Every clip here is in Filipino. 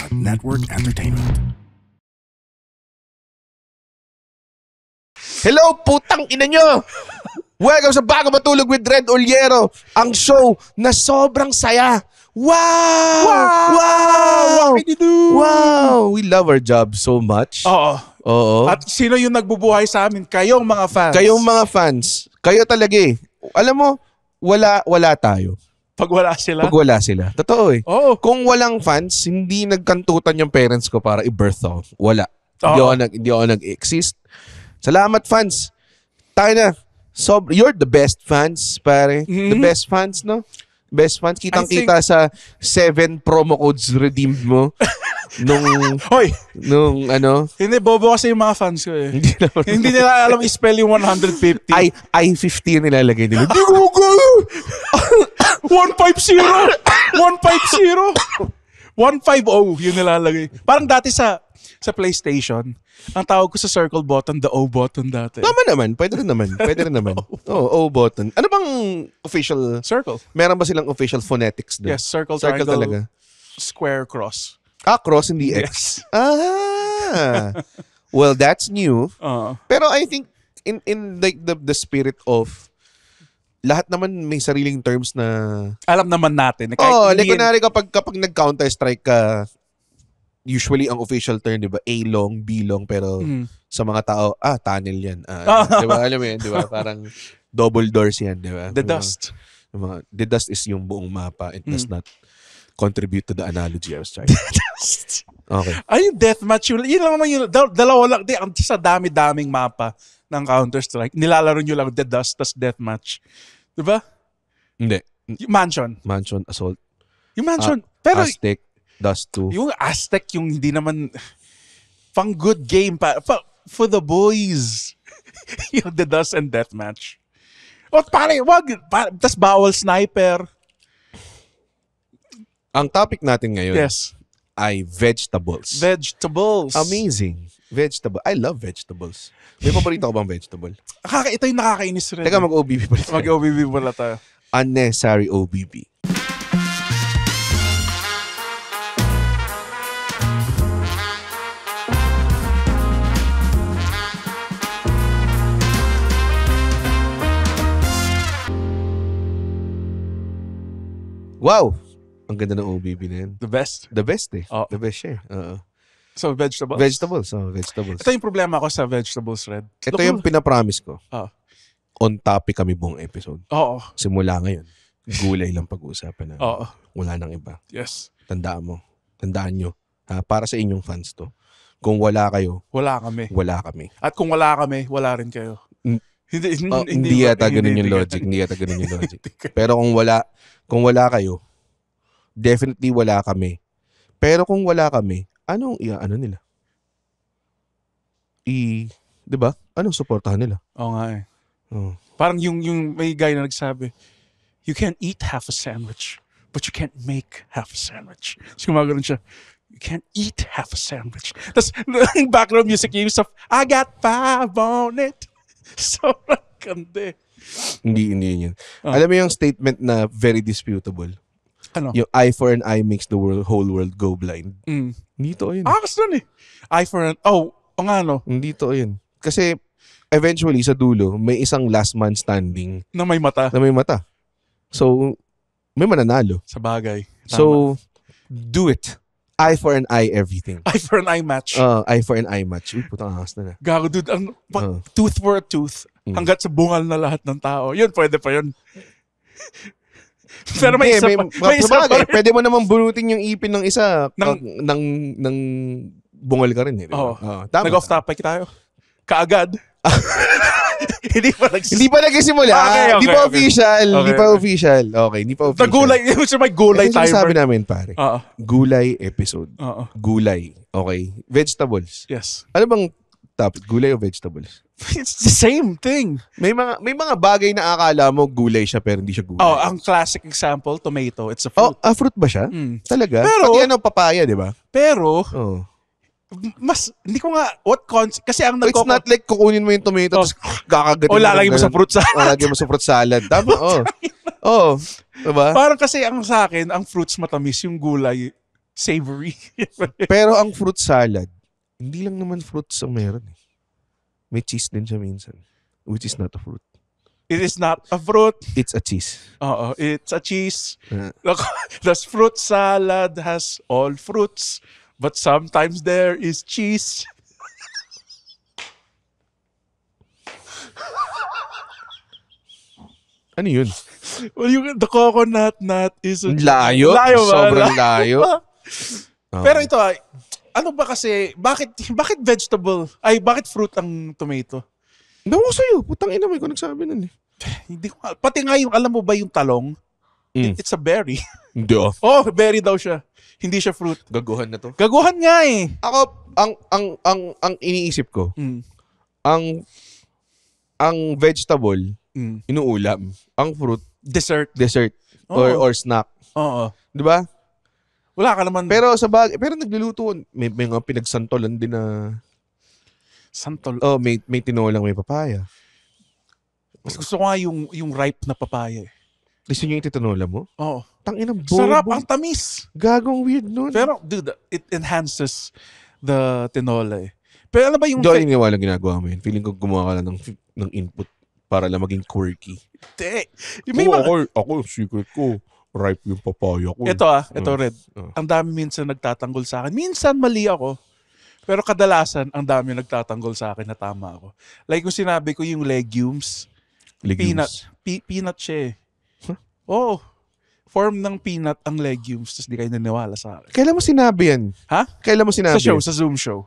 Network Entertainment. Hello, putang ina nyo! Welcome sa Bago Matulog with Red Oliero, ang show na sobrang saya. Wow! Wow! Wow! We love our job so much. Oo. At sino yung nagbubuhay sa amin? Kayong mga fans. Kayong mga fans. Kayo talaga eh. Alam mo, wala tayo. Pag wala sila. Pag wala sila. Totoo eh. Oo. Kung walang fans, hindi nagkantutan yung parents ko para i-birth ako. Wala. Hindi ako nag-exist. Salamat fans. Tayo na. You're the best fans, pare. The best fans, no? Best fans. Kitang-kita sa 7 promo codes redeemed mo. Nung ano. Hindi, bobo kasi yung mga fans ko eh. Hindi nila alam i-spell yung 150. I-50 nilalagay nila. Di ko 150! 150! 150 yung nilalagay. Parang dati sa PlayStation, ang tawag ko sa circle button, the O button dati. Tama naman. Pwede rin naman. O button. Ano bang official? Circle. Meron ba silang official phonetics doon? Yes, circle triangle, talaga. Square, cross. Cross, hindi X. Well, that's new. Pero I think in like the spirit of lahat naman may sariling terms na alam naman natin. like kunwari kapag nag-Counter-Strike ka, usually ang official term, di ba? A-long, B-long, pero sa mga tao, tunnel yan. Di ba? Alam mo yan, di ba? Parang double doors yan, di ba? The dust. The dust is yung buong mapa. It does not contribute to the analogy I was trying. Okay. Ay, yung deathmatch, yun lang naman yun. Dalawa lang. Sa dami-daming mapa ng Counter-Strike, nilalaro nyo lang the dust, tas deathmatch. Diba? Hindi. Yung Mansion. Mansion, Assault. Yung Mansion. Pero Aztec, Dust 2. yung Aztec, yung hindi naman pang good game for the boys. Yung the dust and deathmatch. O pare, tas bawal sniper. Ang topic natin ngayon ay vegetables. Vegetables. Amazing. Vegetable. I love vegetables. May paborito ko bang vegetable? Ito yung nakakainis rin. Teka, mag-OBB pala tayo. Mag-OBB pala tayo. Unnecessary OBB. Wow! Ang ganda ng OBB na yan. The best. The best eh. The best siya. So, vegetables? Vegetables. Ito yung problema ko sa vegetables, Red. Ito yung pinapromise ko. On topic kami buong episode. Oo. Simula ngayon, gulay lang pag-uusapan na. Oo. Wala nang iba. Yes. Tandaan nyo. Para sa inyong fans to. Kung wala kayo, wala kami. Wala kami. At kung wala kami, wala rin kayo. Hindi yata ganun yung logic. Pero kung wala kayo, definitely wala kami. Pero kung wala kami, anong nila? Di ba? Anong suportahan nila? Oo nga eh. Parang yung may guy na nagsabi, you can't eat half a sandwich, but you can't make half a sandwich. So gumagano'n siya, you can't eat half a sandwich. Tapos yung background music yung of, I got 5 on it. Sobrang ganda. Hindi yun. Alam mo yung statement na very disputable? Ano? Yung eye for an eye makes the whole world go blind. Hindi to yun. Kasi nun eh. Eye for an... nga no. Hindi to yun. Kasi eventually sa dulo, may isang last man standing. Na may mata. So, may mananalo. Sa bagay. Tama. So, do it. Eye for an eye everything. Eye for an eye match. Eye for an eye match. Uy, putang angas na. Gago, dude. Tooth for a tooth. Hanggat sa bungal na lahat ng tao. Yun, pwede pa yun. Pero may isa pa. Pwede mo namang bunutin yung ipin ng isa ng bungal ka rin eh. Tama. Nag-off topic tayo. Kaagad. Hindi pa nagsimula. Hindi pa official. Okay, hindi pa official. Gulay. May gulay tayo. Sabi namin, pare. Gulay episode. Gulay. Okay. Vegetables. Yes. Ano bang topic? Gulay o vegetables? It's the same thing. May mga bagay na akala mo gulay siya pero hindi siya gulay. Ang classic example, tomato. It's a fruit. Fruit ba siya? Talaga? Pero, pati papaya, di ba? Pero, hindi ko nga, kasi ang it's not like kukunin mo yung tomato tapos kakagatin o lalagay mo sa fruit salad. Lalagay mo sa fruit salad. Tama, diba? Parang kasi ang sa akin, ang fruits matamis, yung gulay, savory. Pero ang fruit salad, hindi lang naman fruits ang meron eh. May cheese din siya minsan. Which is not a fruit. It is not a fruit. It's a cheese. Oo, it's a cheese. Uh, The fruit salad has all fruits, but sometimes there is cheese. ano yun? Well, the coconut nut is a... Layo. Layo ba? Sobrang layo. Oh. Pero ito ay, ano ba kasi, bakit vegetable? Ay, bakit fruit ang tomato? Hindi ko sa'yo. Putang ina mo ko nagsabi nun eh. Hindi ko, pati nga yung, alam mo ba yung talong? It's a berry. Hindi oh. Oh, berry daw siya. Hindi siya fruit. Gaguhan na to. Gaguhan nga eh. Ako, ang iniisip ko, Mm. ang vegetable, Mm. inuulam. Ang fruit, Dessert. dessert. Oo. Or snack. Oo. Di ba? Wala ka naman. Pero pero nagluluto, may mga pinagsantolan din na, Santol. may tinolang may papaya. Mas gusto ko nga yung ripe na papaya eh. Gusto nyo yung titinola mo? Oo. Tangina, bobo. Sarap, ang tamis. Gagong weird nun. Pero, dude, it enhances the tinola eh. Pero ano ba yung... Hindi ako naniniwala ginagawa mo yun. Feeling ko gumawa ka lang ng input para lang maging quirky. May mga... Ako, secret ko, ripe yung papaya ko. Ito Red. Oh. Ang dami minsan nagtatanggol sa akin. Minsan mali ako. Pero kadalasan, ang dami nagtatanggol sa akin na tama ako. Like kung sinabi ko yung legumes. Peanut siya eh. Huh? Oo. Form ng peanut ang legumes. Tapos di kayo naniwala sa akin. Kailan mo sinabi yan? Ha? Kailan mo sinabi? Sa Zoom show.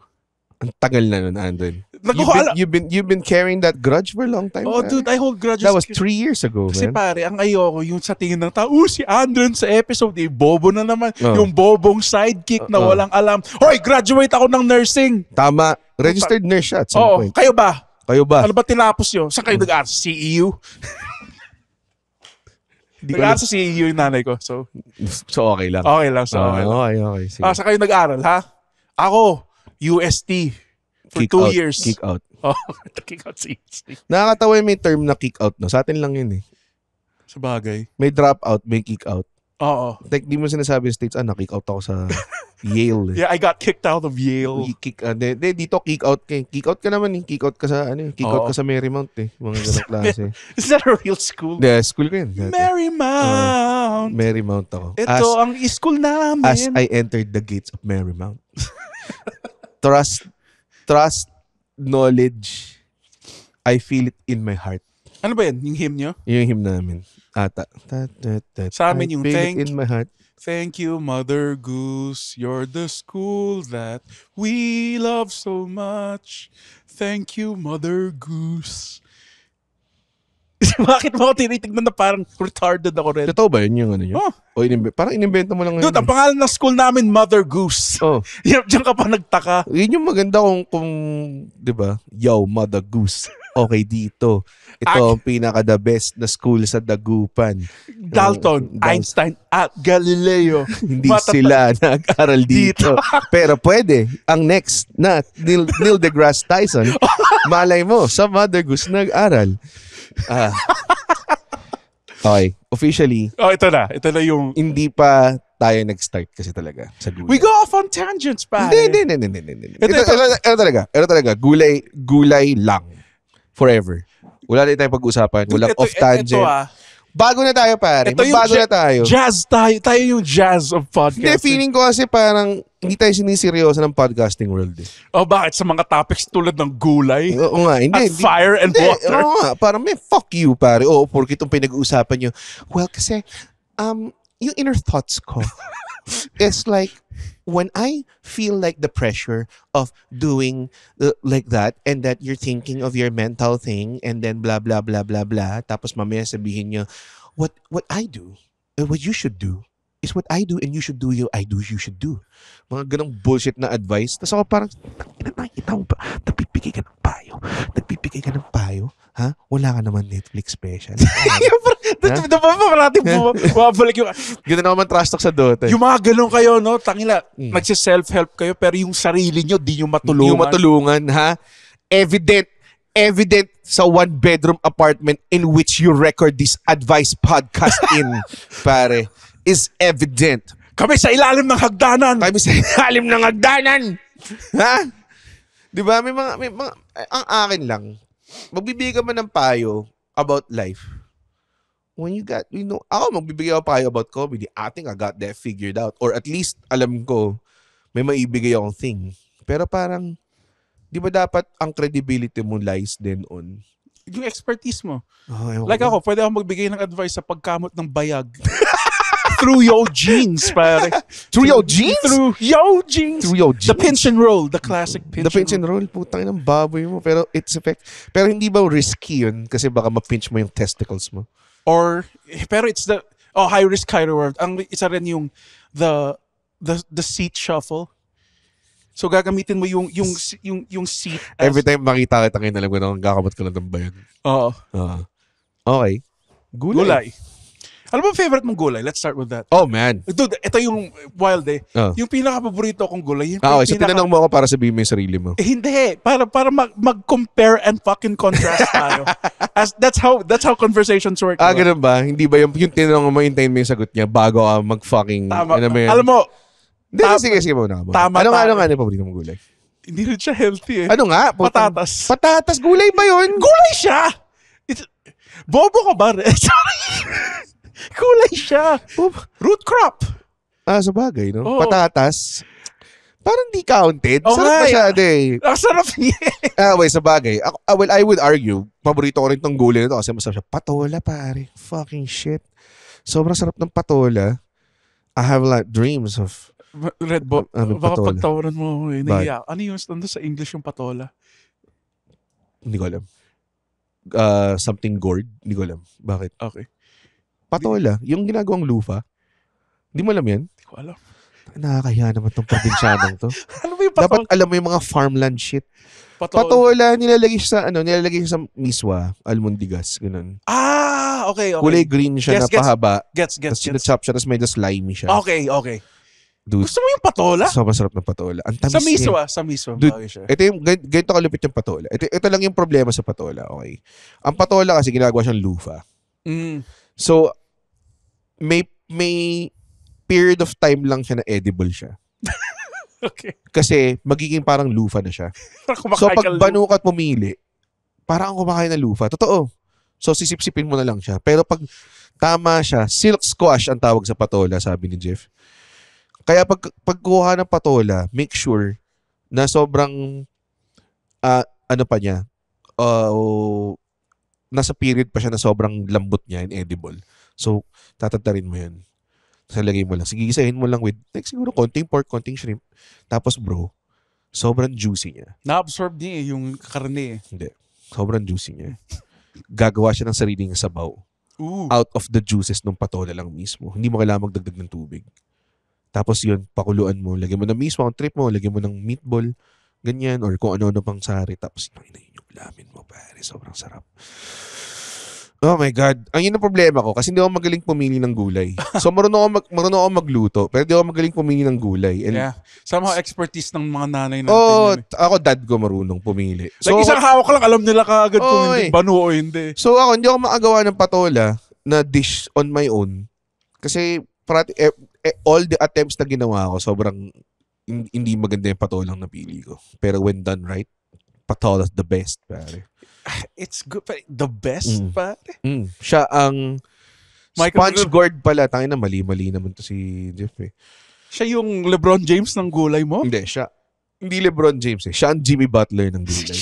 Ang tagal na nun, Andon. Nagkuhala. You've been carrying that grudge for a long time. Oh, pare. dude, I hold grudges. That was 3 years ago, Kasi man. pare, ang ayoko, yung sa tingin ng tao, si Andron sa episode, bobo na naman. Oh. Yung bobong sidekick na walang alam. Hoy, graduate ako ng nursing. Tama. Registered nurse siya at some Oo, point. kayo ba? Kayo ba? Ano ba tinapos yun? Saan kayo nag-aaral? Sa CEU? Hindi ko Nag-aaral sa CEU yung nanay ko. So, okay lang. okay lang. So, okay lang. Okay. Sige. Saan kayo nag-aaral, ha? Ako, UST. For Kick 2 out, years. Kick out. Oh, kick out sa UST. Nakakatawa yung may term na kick out, no? Sa atin lang yun eh. Sa bagay. May drop out, may kick out. Oo. Like, di mo sinasabi sa States, na-kick out ako sa Yale. Yeah, I got kicked out of Yale. Dito kick out ka. Kick out ka naman eh. Kick out ka sa, kick out ka sa Marymount eh. Mga ganong klase. Is that a real school? School ko yun. dati. Marymount. Marymount ako. Ito ang school namin. As I entered the gates of Marymount. Trust, knowledge, I feel it in my heart. Ano ba yan? Yung hymn nyo? Yung hymn namin. Ata. Sa amin yung I feel it in my heart. Thank you, Mother Goose. You're the school that we love so much. Thank you, Mother Goose. Bakit mo ako tinitignan na parang retarded ako rin? Totoo ba yun yung ano yun? Oh. O parang inimbento mo lang ngayon. Dude, ang pangalan ng school namin, Mother Goose. Oh. Diyan ka pa nagtaka. Yun yung maganda kung di ba? Yo, Mother Goose. Okay dito. Ito ang pinaka-the best na school sa Dagupan. Dalton, Einstein, at Galileo. Hindi sila nag-aral dito. Pero pwede. Ang next na Neil deGrasse Tyson, malay mo, sa Mother Goose nag-aral. Okay. Officially, Ito na yung... hindi pa tayo nag-start kasi talaga sa gulay. We go off on tangents, pare. Hindi. Ito talaga. Gulay lang. Forever. Wala na tayong pag-usapan. Walang off-tangent. Bago na tayo, pare. Bago na tayo. Jazz tayo. Tayo yung jazz of podcasting. Hindi, feeling ko kasi parang hindi tayo siniseryoso ng podcasting world. Eh. Bakit? Sa mga topics tulad ng gulay? Oo nga. Hindi. At fire and water? Oo nga. Parang may fuck you, pare. Oo, porque itong pinag-uusapan nyo. Well, kasi, yung inner thoughts ko, it's like, when I feel like the pressure of doing like that and that you're thinking of your mental thing and then blah, blah, blah, blah, blah, tapos mamaya sabihin nyo, what I do, what you should do, is what I do and you should do, you should do. Mga ganong bullshit na advice. Tapos ako parang, nakikita mo ba? Nagpipigay ka ng payo? Ha? Wala ka naman Netflix special. Diba ba natin bumabalik yung... Ganda naman trash talk sa Dota. Yung mga ganun kayo, no? Tangina, nagsiself-help kayo pero yung sarili nyo, di nyo matulungan. Di nyo matulungan, ha? Evident sa one-bedroom apartment in which you record this advice podcast in, pare, is evident. Kami sa ilalim ng hagdanan. Kami sa ilalim ng hagdanan. Ha? Di ba? May mga, ang akin lang, magbibigay ka man ng payo about life. When you got, ako magbibigay ako payo about comedy. I think I got that figured out. Or at least, alam ko, may maibigay akong thing. Pero parang, di ba dapat ang credibility mo lies din on? Yung expertise mo. Oh, Like ako, pwede ako magbigay ng advice sa pagkamot ng bayag. Through your genes, pare. Through your jeans? Through your genes. Through your The jeans? pinch and roll. The classic pinch The pinch and roll, putang ng baboy mo. Pero it's effect. Pero hindi ba risky yun? Kasi baka ma-pinch mo yung testicles mo. Or, pero it's the, high risk, high reward. Ang isa rin yung, the seat shuffle. So gagamitin mo yung seat. Every time makita kita ngayon, alam ko na kakamot ka lang ng bayan. Oo. Okay. Gulay. Ano ba favorite mong gulay? Let's start with that. Oh, man. Dude, ito yung wild eh. Oh. Yung pinaka-paborito kong gulay. Yung Okay, so tinanong mo ako para sabihin mo yung sarili mo. Hindi. Para mag-compare and fucking contrast tayo. That's how conversations work. Diba? Ganun ba? Hindi ba yung tinanong mo, hintayin mo yung sagot niya bago ka mag-fucking... Tama. Ano mo Alam mo, Hindi, sige muna. Tama. Ano nga yung paborito mong gulay? Hindi rin siya healthy eh. Ano nga? Patatas. Patatas, gulay ba yun? Gulay siya! Bobo ka ba? Sorry. Gulay siya. Root crop. Sa bagay, no? Oo. Patatas. Parang di counted. Oo Sarap nga, masyado eh. Ang sarap niya. Wait, sa bagay. Well, I would argue, paborito ko rin tong gulay na to kasi masarap siya. Patola, pare. Fucking shit. Sobrang sarap ng patola. I have like dreams of... Red Bull. Baka patola. pagtawaran mo eh. Nahiya. Ano yung stand sa English yung patola? Hindi ko alam. Something gourd. Hindi ko alam. Bakit? Okay. Patola. Yung ginagawang lufa. Hindi mo alam yan? Hindi ko alam. Nakakahiya naman tong probinsyanong to. Ano ba yung patola? Dapat alam mo yung mga farmland shit. Patola. Patola, nilalagay siya sa miswa, almondigas, ganun. Okay. Kulay green siya na pahaba. Gets. Tapos sinachop siya, tapos medyo slimy siya. Okay. Dude, Gusto mo yung patola? sobrang sarap ng patola. Ang tamis niya. Sa miswa. Dude, Okay siya. ito yung, ganito kalupit yung patola. Ito lang yung problema sa patola, okay? Ang patola kasi ginagawa siyang lufa. So, may period of time lang siya na edible siya. Okay. Kasi magiging parang lufa na siya. So, pag banukat pumili, parang ang kumakain ng lufa. Totoo. So, sisip-sipin mo na lang siya. Pero pag tama siya, silk squash ang tawag sa patola, sabi ni Jeff. Kaya pagkuha ng patola, make sure na sobrang, ano pa niya, nasa period pa siya na sobrang lambot niya and edible. So, tatatarin mo yan. Tapos lagay mo lang. Sigisahin mo lang with, like, siguro konting pork, konting shrimp. Tapos bro, sobrang juicy niya. Na-absorb niya yung karne eh. Hindi. Sobrang juicy niya. Gagawa siya ng sariling sabaw. Ooh. Out of the juices ng patola lang mismo. Hindi mo kailangan magdagdag ng tubig. Tapos yun, pakuluan mo. Lagyan mo ng mismo, ang trip mo. Lagyan mo ng meatball. Ganyan. Or kung ano-ano pang sari. Tapos yun yung lamin mo, pare. Sobrang sarap. Oh my God. Ang yun ang problema ko kasi hindi ako magaling pumili ng gulay. So marunong ako magluto pero hindi ako magaling pumili ng gulay. And yeah. Somehow expertise ng mga nanay natin. Ako dad ko marunong pumili. So, like isang hawak lang, alam nila kaagad kung hindi banu o hindi. So ako, hindi ako makagawa ng patola na dish on my own. Kasi all the attempts na ginawa ko, sobrang hindi maganda yung patolang napili ko. Pero when done right, patola's the best, pare. It's good. The best, pare. Siya ang sponge gourd pala. Tayo na mali-mali naman to si Jeff eh. Siya yung LeBron James ng gulay mo? Hindi, siya. Hindi LeBron James eh. Siya ang Jimmy Butler ng gulay.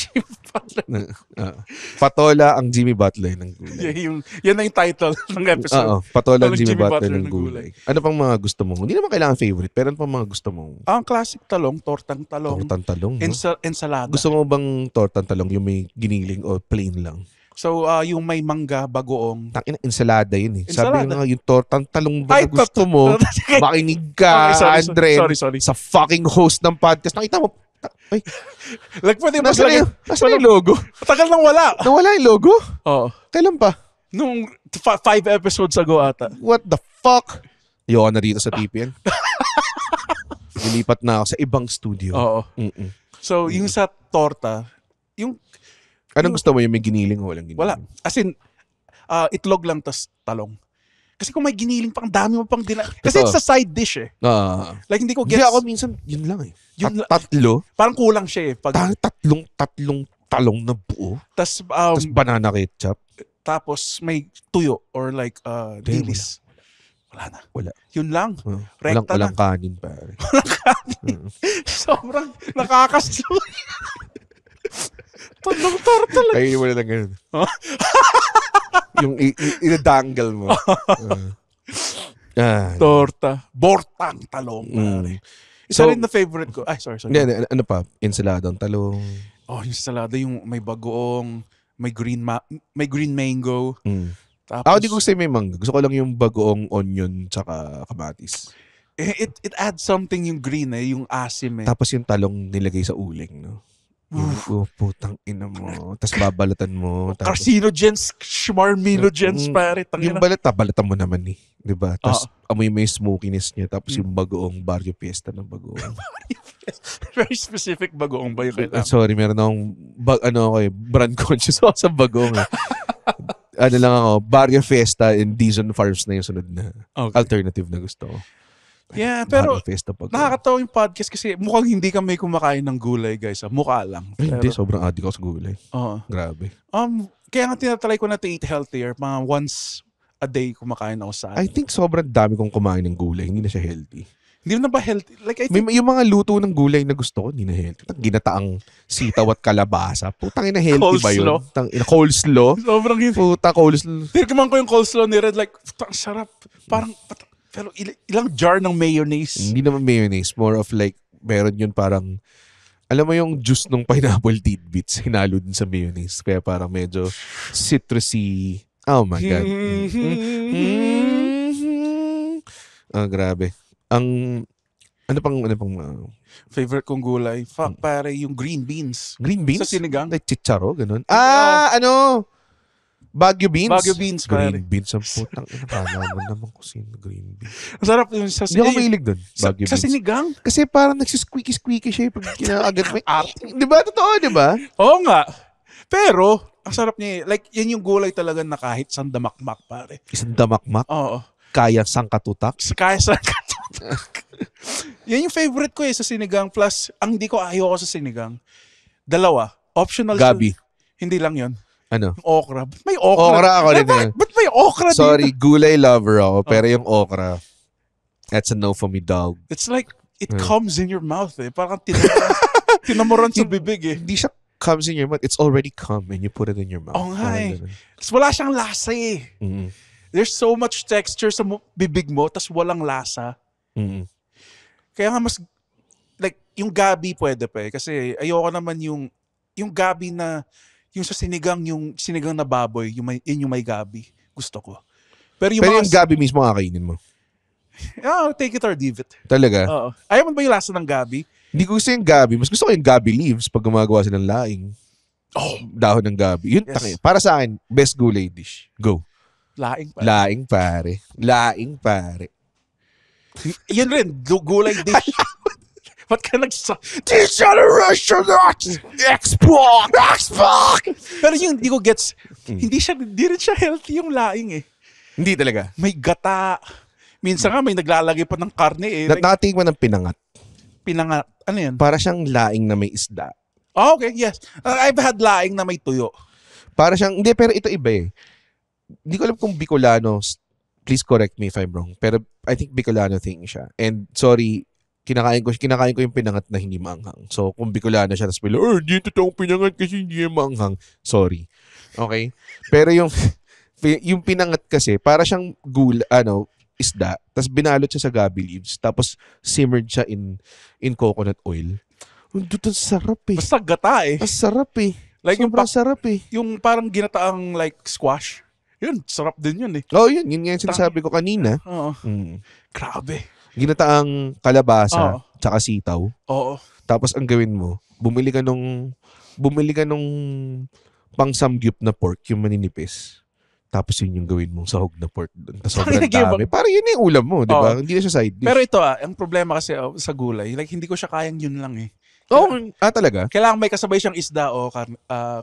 Patola ang Jimmy Butler ng gulay. Yan na yung title ng episode. Patola ang Jimmy Butler ng gulay. Ano pang mga gusto mo? Hindi naman kailangan favorite, pero ano pang mga gusto mo? Ang classic talong, tortang talong. Tortang talong, no? Ensalada. Gusto mo bang tortang talong yung may giniling o plain lang? So, yung may mangga, bagoong. Ensalada yun eh. Ensalada. Sabi nga, yung tortang talong ba gusto mo, makinig ka, Andre, sorry. sa fucking host ng podcast. Nakita mo, ay, like, pwede nasaan yung logo? Matagal nang wala. Nawala yung logo? Oo. Kailan pa? Nung 5 episodes ago ata. What the fuck? Ayoko na dito sa TPN. Nilipat na ako sa ibang studio. Oo. So, yung sa torta, yung anong gusto mo? Yung may giniling o walang giniling? Wala. As in, itlog lang tas talong. Kasi kung may giniling pang dami mo pang kasi it's a side dish eh. Like hindi ko Hindi gets. ako minsan, yun lang eh. Yun Tatlo. Parang kulang siya eh. Tatlong talong na buo. Tas, Tapos banana ketchup. tapos may tuyo or like dilis. Wala na. Wala. Yun lang. Walang, Rekta walang na. kanin, pare. Sobrang nakakaslo. Tanong talaga. Kainin mo na lang ganun. Yung inadangle mo. Torta. Bortang talong. Pare. Isa So, rin na favorite ko. Ay, sorry. Hindi, ano pa? Ensaladang talong. Oh, yung salada, yung may bagoong, may green mango. Tapos, Ako di ko gusto yung may mangga. Gusto ko lang yung bagoong onion tsaka kamatis. it adds something yung green yung asim eh. Tapos yung talong nilagay sa uling, no? Yung, putang ina mo. Tapos babalatan mo. Tapos, Carcinogens, schmarmilogens, pare. yung balatan mo naman eh. Diba? Tapos amoy may smokiness niya. Tapos yung bagoong Barrio Fiesta ng bagoong. Very specific bagoong ba yung kailangan? Sorry, meron akong brand conscious ako sa bagoong. Ano lang ako, Barrio Fiesta and Dizon Farms na yung sunod na alternative na gusto ko. Yeah, pero Barrio Fiesta bagoong. nakakatawa yung podcast kasi mukhang hindi kami kumakain ng gulay, guys. Mukha lang. Hindi, sobrang addict ako sa gulay. Oo. Grabe. Kaya nga tinatry ko na to eat healthier. Mga once a day kumakain ako sa I think sobrang dami kong kumain ng gulay. Hindi na siya healthy. Hindi na ba healthy? Like, I think, Yung mga luto ng gulay na gusto ko, hindi na healthy. Ginataang sitaw at kalabasa. Putang ina, healthy ba yun? Coleslaw. Sobrang yun. Puta, coleslaw. Tinirkaman ko yung coleslaw ni Red. Like, ang sarap. Parang, pero ilang jar ng mayonnaise. Hindi naman mayonnaise. More of like, meron yun parang, alam mo yung juice ng pineapple tidbits, hinalo din sa mayonnaise. Kaya parang medyo citrusy. Oh my God. Grabe. Ano pang Favorite kong gulay. Fuck, pare, yung green beans. green beans? Sa sinigang. Like chicharo, ganun. Baguio beans? Baguio beans, pare. Green beans. Ang putang ina. Kala mo naman kung sino green beans. Ang sarap yung sa Hindi ako mahilig dun. Baguio sa beans. sinigang? Kasi parang nagsisqueaky-squeaky siya pag kinakagat mo. Di ba? Totoo, di ba? Oo nga. Pero, ang sarap niya. Like, yan yung gulay talaga na kahit saan damakmak, pare. Isang damakmak. Oo. Kaya sangkatutak. Kaya saan yan yung favorite ko sa sinigang. Plus, ang hindi ko ayoko sa sinigang. Dalawa. Optional. Gabi. Hindi lang yon. Ano? Okra. Ba't may okra? Okra ako rin. Ba't may okra dito? Sorry, gulay lover ako. Pero yung okra, that's a no for me, dog. It's like, it comes in your mouth eh. Parang tinamuran sa bibig eh. Hindi siya comes in your mouth. It's already come and you put it in your mouth. Oo nga Parang eh. ganun. Tapos wala siyang lasa eh. Mm-mm. There's so much texture sa bibig mo, tapos walang lasa. Mm-mm. Kaya nga mas, like, yung gabi pwede pa eh. Kasi ayoko naman yung gabi na, yung sa sinigang na baboy, yun yung may gabi. Gusto ko. Pero yung gabi mismo kakainin mo. Take it or leave it. Talaga? Oo. Ayaw mo ba yung lasa ng gabi? Hindi ko gusto yung gabi. Mas gusto ko yung gabi leaves pag gumagawa sila ng laing. Dahon ng gabi. Yun, Yes. para sa akin, best gulay dish. Go. Laing pa. Laing pare. Laing pare. Yan rin, gulay dish. Ba't ka This generation Xbox! Pero yung hindi ko gets, hindi rin siya healthy yung laing eh. Hindi talaga. May gata. Minsan nga may naglalagay pa ng karne eh. Like, Nakatingin mo ng pinangat. pinangat. Ano yan? Para siyang laing na may isda. Oh, okay, yes. I've had laing na may tuyo. Para siyang, hindi, pero ito iba eh. Hindi ko alam kung Bicolano, please correct me if I'm wrong, pero I think Bicolano thing siya. And sorry, kinakain ko yung pinangat na hindi maanghang. So, kung Bicolano siya, tapos pala, hindi totoong pinangat kasi hindi yung maanghang. Sorry. Okay? Pero yung pinangat kasi, para siyang isda, tapos binalot siya sa gabi leaves, tapos simmered siya in coconut oil. Ang sarap eh. Basta gata eh. Ang sarap eh. Like sobrang sarap eh. Yung parang ginataang like squash. Yun, sarap din yun eh. Oh, yun nga yung sinasabi ko kanina. Oo. Mm. Grabe. Ginataang kalabasa, tsaka sitaw. Oo. Tapos ang gawin mo, bumili ka nung pang samgyup na pork, yung maninipis. Tapos yun yung gawin mong sahog na pork doon. Tapos sobrang dami. Parang yun yung ulam mo, di ba? Hindi na siya side dish. Pero ito ang problema kasi sa gulay, like hindi ko siya kayang yun lang eh. Oh, talaga? Kailangan may kasabay siyang isda o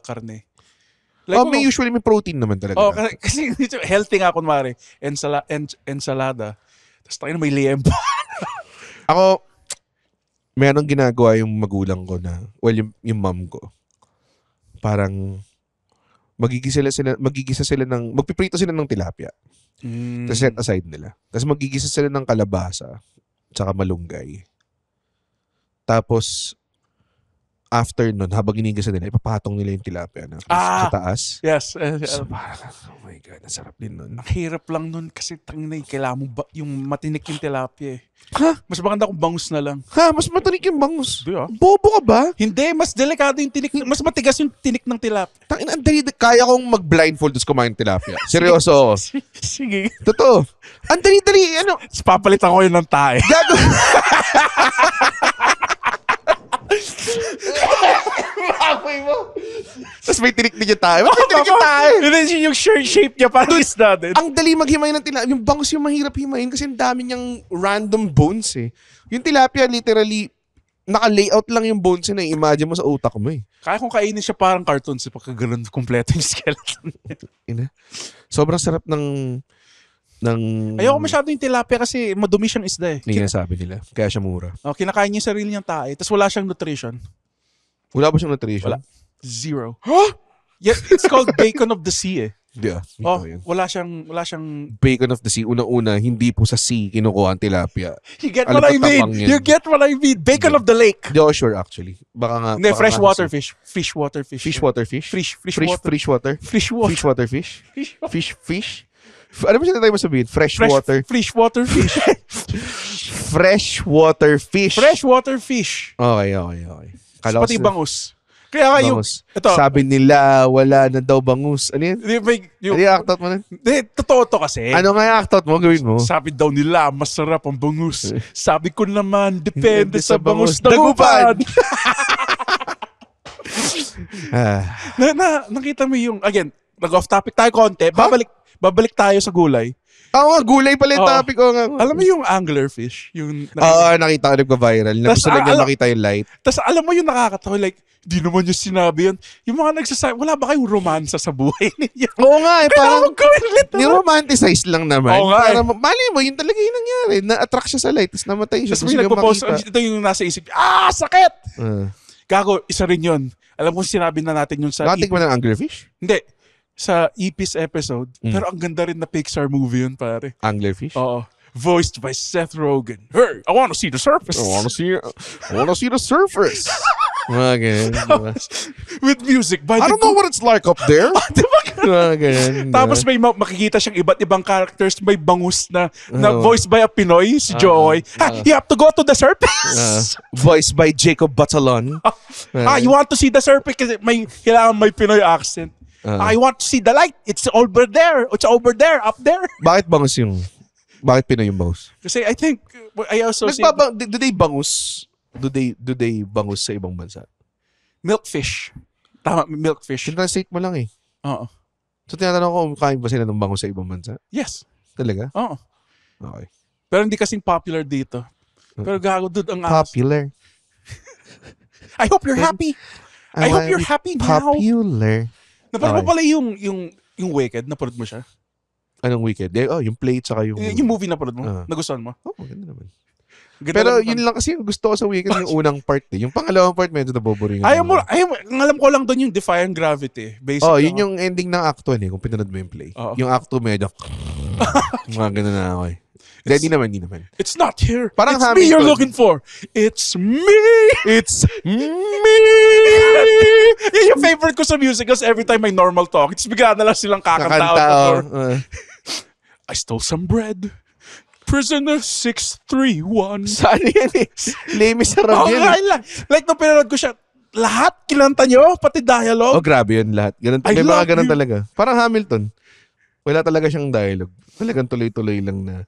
karne. May usually may protein naman talaga. Kasi healthy nga kunwari. Ensalada. Tapos tayo na may liempo. Ako, merong ginagawa yung magulang ko na, yung mom ko. Parang, magpiprito sila ng tilapia. Tapos set aside nila. Tapos magigisa sila ng kalabasa, tsaka malunggay. Tapos, after nun, habang ginigisa nila, ipapatong nila yung tilapia na sa taas. Yes. So, parang, oh my God, nasarap din nun. Ang hirap lang nun kasi kailangan mo yung matinik yung tilapia eh. Ha? Mas maganda kung bangus na lang. Ha? Mas matinik yung bangus. Yeah. Bobo ka ba? Hindi, mas delikado yung tinik. Mas matigas yung tinik ng tilapia. Kaya kong mag-blindfold tapos kumain ng tilapia. Seryoso ako. Sige. Totoo. Ang dali-dali, Papalitan ko yun ng tae. Gago. Apoy mo. Tapos may tinik din yung tayo. May tinik yung tayo. Hindi, yung shirt shape niya parang isda din. Ang dali maghimay ng tilapia. Yung bangus yung mahirap himayin kasi ang dami niyang random bones eh. Yung tilapia literally, naka-layout lang yung bones na imagine mo sa utak mo eh. Kaya kung kainin siya parang cartoon pagka ganun kompleto yung skeleton. Sobrang sarap ng Ayoko masyado yung tilapia kasi madumi siyang isda eh. Hindi nga sabi nila. Kaya siya mura. Kinakain niya yung sarili niyang tae tapos wala siyang nutrition. Wala ba siyang nutrition? Wala. Zero. Huh? Yeah, it's called bacon of the sea eh. Yeah. Wala siyang bacon of the sea. Unang-una, hindi po sa sea kinukuha ang tilapia. You get what I mean? You get what I mean? Bacon of the lake. Hindi ako sure actually. Baka nga. Hindi, freshwater fish. Freshwater fish. Freshwater fish? Freshwater. Freshwater fish? Fish? Ano ba siya tayo masabihin? Freshwater. Freshwater fish. Freshwater fish. Freshwater fish. Okay. Pati bangus. Kaya nga yung... Ito. Sabi nila, wala na daw bangus. Ano yan? Ano yung act out mo na? Hindi, totoo to kasi. Ano nga yung act out mo? Gawin mo. Sabi daw nila, masarap ang bangus. Sabi ko naman, depende sa bangus dagupan. Nakita mo yung... Again, nag-off topic tayo konti. Babalik tayo sa gulay. Gulay pala yung topic ko nga. Alam mo yung anglerfish? Nakita ko nagpa-viral. Gusto lang niya makita yung light. Tapos alam mo yung nakakatawa, like, di naman yung sinabi yan. Yung mga nagsasabi, wala ba kayong romansa sa buhay ninyo? Oo nga eh. Parang ni-romanticize lang naman. Oo nga eh. Mali mo, yun talaga yung nangyari. Na-attract siya sa light, tapos namatay siya. Tapos may nagpo-post, ito yung nasa isip, sakit! Gago, isa rin yun. Alam mo sinabi na natin yun sa... Nakatik mo ng anglerfish? Hindi. Sa Epis episode. Pero ang ganda rin na Pixar movie yun, pare. Anglerfish? Oo. Voiced by Seth Rogen. Hey, I wanna see the surface. I wanna see the surface. Okay. With music by I don't know what it's like up there. Tapos may makikita siyang iba't ibang characters. May bangus na voiced by a Pinoy, si Joy. You have to go to the surface. Voiced by Jacob Batalon. You want to see the surface kasi kailangan may Pinoy accent. I want to see the light. It's over there. It's over there. Up there. Bakit Pinoy yung bangus? Kasi I think, I also see... Do they bangus? Do they bangus sa ibang bansa? Milkfish. Tama, milkfish. Translate mo lang eh. Oo. So tinatanong ko kung kain ba sila ng bangus sa ibang bansa? Yes. Talaga? Oo. Okay. Pero hindi kasing popular dito. Pero gago, dude, ang popular. I hope you're happy. I hope you're happy now. Popular. Napanood mo pala yung Wicked, napanood mo siya? Anong Wicked? Yung plate saka yung... Yung movie napanood mo? Nagustuhan mo? Maganda naman. Ganda pero lang, yun lang kasi yung gusto ko sa Wicked yung unang part eh. Yung pangalawang part medyo naboboring. Alam ko lang doon yung Defying Gravity. Yun yung ending ng Act 1 eh, kung pinanood mo yung play. Yung Act 2 medyo... mga ganun na ako eh. Hindi naman. It's not here. Parang it's me you're looking for. It's me. It's me. Yan yung favorite ko sa music kasi every time may normal talk, it's bigla na lang silang kakanta. I stole some bread. Prisoner 631. Saan yan eh? Lame sarap yan eh. Like nung pinanood ko siya, lahat kinanta nyo, pati dialogue. Grabe yun lahat. Ganun, may mga ganun talaga. Parang Hamilton. Wala talaga siyang dialogue. Talagang tuloy-tuloy lang na.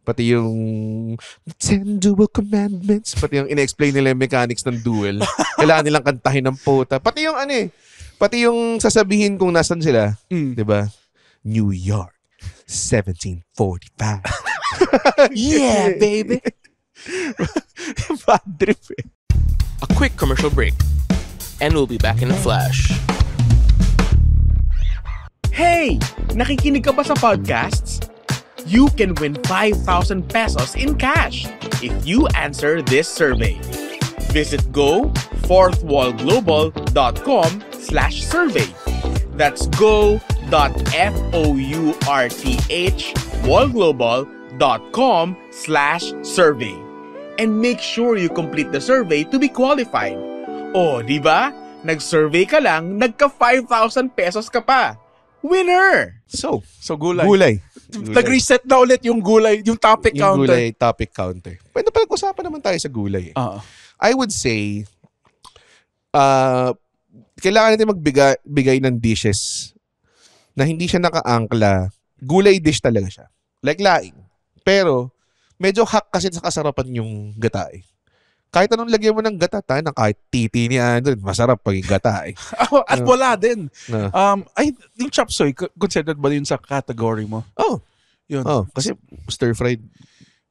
Pati yung 10 dual commandments. Pati yung in-explain nila yung mechanics ng duel. Kailangan nilang kantahin ng puta. Pati yung pati yung sasabihin kung nasan sila. Diba? New York, 1745. Yeah, baby. Bad trip eh. A quick commercial break. And we'll be back in a flash. Hey! Nakikinig ka ba sa podcasts? You can win 5,000 pesos in cash if you answer this survey. Visit go4thwallglobal.com/survey. That's go.fourthwallglobal.com/survey. And make sure you complete the survey to be qualified. Oh, di ba? Nag-survey ka lang, nagka 5,000 pesos ka pa. Winner! So, gulay. gulay. Nag-reset na ulit yung gulay, yung topic Yung counter. gulay topic counter. Pwede pag-usapan naman tayo sa gulay. I would say, kailangan natin magbigay ng dishes na hindi siya naka-angkla. Gulay dish talaga siya. Like laing. Pero, medyo hack kasi sa kasarapan yung gata eh. Kahit anong lagyan mo ng gata, tayo na kahit titi ni Andrew, masarap pag yung gata eh. At wala din. No. Yung chop suey, considered ba yun sa category mo? Oh. Yun. Oh, kasi stir-fried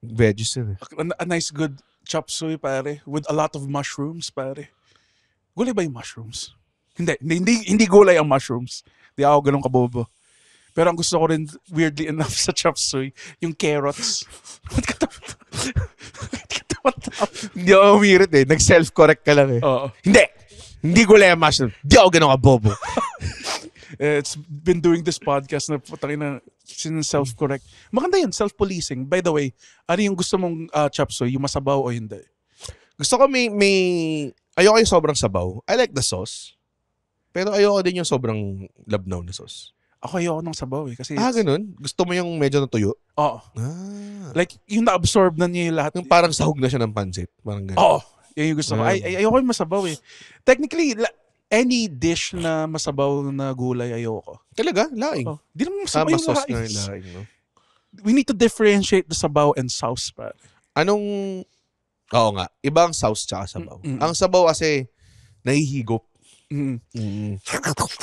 veggies yun eh. A nice good chop suey, pare, with a lot of mushrooms, pare. Gulay ba yung mushrooms? Hindi gulay ang mushrooms. Di ako ganun kabobo. Pero ang gusto ko rin, weirdly enough, sa chop suey, yung carrots. Hindi ako umirit eh. Nag-self-correct ka lang eh. Oo. Hindi gulay ang mushroom. Hindi ako ganun kabobo. It's been doing this podcast na putangin na self-correct. Maganda yun, self-policing. By the way, ano yung gusto mong chop suey? Yung masabaw o hindi? Gusto ko may ayoko yung sobrang sabaw. I like the sauce. Pero ayoko din yung sobrang labnaw na sauce. Ako ayoko ng sabaw eh. Kasi ganun? Gusto mo yung medyo natuyo? Oo. Like, yung na-absorb na niya yung lahat. Yung parang sahog na siya ng pansit. Parang ganun. Oo. Yan yung gusto ko. Ayoko yung masabaw eh. Technically, any dish na masabaw na gulay, ayoko. Talaga? Laing? Di naman masabaw yung sauce na laing. yung laing, no? We need to differentiate the sabaw and sauce, pare. Oo nga. Iba ang sauce tsaka sabaw. Ang sabaw kasi, nahihigop.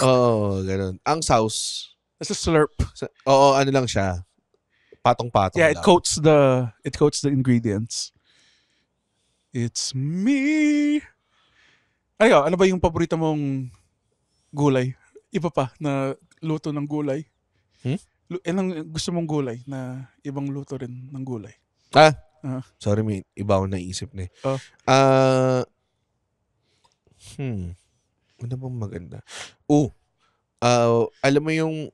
Ganun. Ang sauce, it's a slurp. ano lang siya. Patong-patong Yeah, lang. it coats the ingredients. It's me. Ano ba yung paborito mong gulay? Iba pa na luto ng gulay? Anong gusto mong gulay na ibang luto rin ng gulay? Sorry, may iba akong naisip na eh. Ano bang maganda? Alam mo yung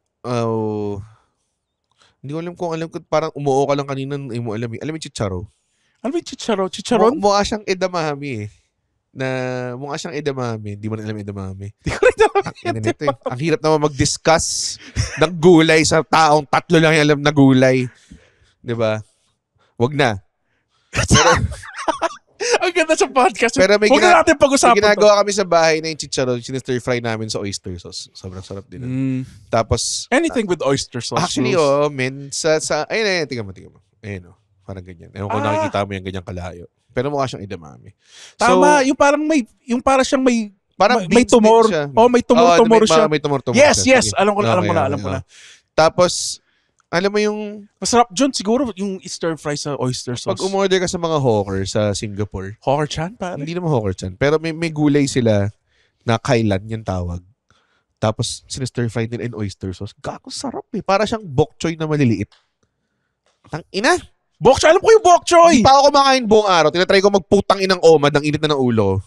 hindi ko alam kung parang umuo ka lang kanina hindi mo alam. Alam mo yung chicharo? Ano ba yung chicharo? Chicharon? Mukha siyang edamame eh. Mukha siyang edamame. Hindi mo na alam edamame. Di ko rin alam. Ang hirap naman mag-discuss ng gulay sa taong 3 lang yung alam na gulay. Diba? Wag na. Ang ganda sa podcast. Pero Huwag na natin pag-usapan. May ginagawa kami sa bahay na yung chicharon, sinistir fry namin sa oyster sauce. Sobrang sarap din. Tapos, anything with oyster sauce. Actually, men, ayun, tingnan mo. Ayun, parang ganyan. Ewan ko nakikita mo yung ganyang kalayo. Pero mukha siyang edamame. Tama, yung para siyang may beans tumor. din siya. May tumor siya. May tumor Yes, siya. yes. Alam ko na. Tapos, alam mo yung... Masarap dyan siguro yung stir fry sa oyster sauce. Pag umorder ka sa mga hawker sa Singapore. Hawker Chan, pare? Hindi naman hawker chan. Pero may gulay sila na kailan yung tawag. Tapos, sinistir fry din in oyster sauce. Gago, sarap eh. Para siyang bok choy na maliliit. Tang ina! Bok choy! Alam ko yung bok choy! Hindi pa ako kumakain buong araw. Tinatry ko magputang inang omad ng init na ng ulo.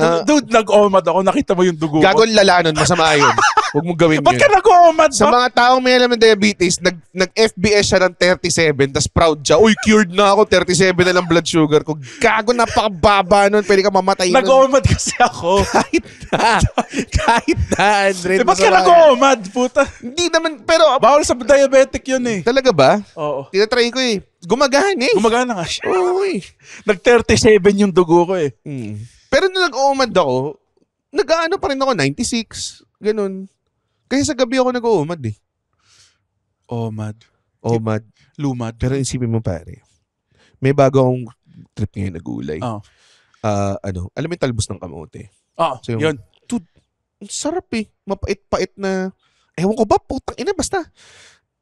Dude, nag-omad ako. Nakita mo yung dugo ko. Gagon lala nun. Masama yun. Huwag mong gawin yun. Ba't ka nag-omad? Sa mga taong may alam ng diabetes, nag-FBS siya ng 37, tas proud siya. Uy, cured na ako. 37 na lang blood sugar ko. Gago, napakababa nun. Pwede ka mamatay nun. Nag-omad kasi ako. Kahit na, Andre. Ba't ka nag-omad, puta? Hindi naman, pero... Bawal sa diabetic yun eh. Talaga ba? Oo. Tinatry ko eh. Gumagana eh. Gumagana nga siya. Oo eh. Nag-37 yung dugo ko eh. Pero nung nag-uumad ako, nag-ano pa rin ako, 96. Ganun. Kasi sa gabi ako nag-uumad eh. Omad. Lumad. Pero isipin mo pare, may bago akong trip ngayon na gulay. Alam mo yung talbos ng kamote? So yun. Dude, ang sarap eh. Mapait-pait na, ewan ko ba, putang ina, basta.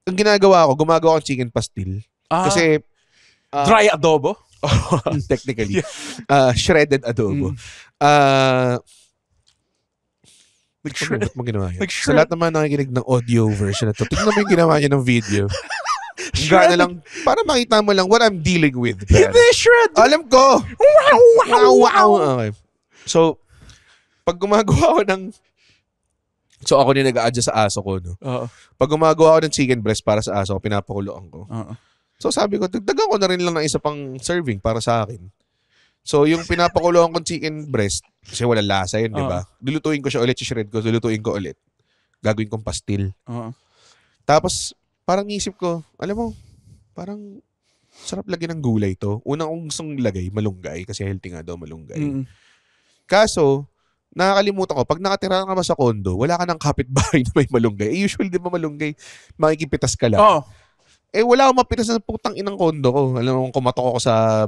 Ang ginagawa ko, gumagawa akong chicken pastil. Kasi, dry adobo? Technically. Shredded adobo. Nag-shred. Ba't mo ginawa yun? Sa Nag-shred. lahat naman nakikinig ng audio version na to, tingnan mo yung ginawa niya ng video. Gana lang, para makita mo lang what I'm dealing with. Hindi, shred! Alam ko! Wow! Wow! Okay. So, pag gumagawa ako ng... So, ako din nag-a-adjust sa aso ko, no? Oo. Pag gumagawa ako ng chicken breast para sa aso ko, pinapakuloan ko. Oo. So, sabi ko, dagdagan ko na rin lang ng isa pang serving para sa akin. So, yung pinapakuloan kong chicken breast, kasi wala lasa yun, di ba? Lulutuin ko siya ulit, shred ko, lulutuin ko ulit. Gagawin kong pastil. Oo. Tapos, parang isip ko, alam mo, parang sarap lagyan ng gulay to. Unang kong gustong lagay, malunggay, kasi healthy nga daw malunggay. Mm. Kaso, nakakalimutan ko, pag nakatira ka ba sa kondo, wala ka ng kapitbahay na may malunggay. Eh, usually, di ba malunggay, makikipitas ka lang. Oo. Eh, wala akong mapitas na putang inang kondo ko. Alam mo, kumatok ako sa,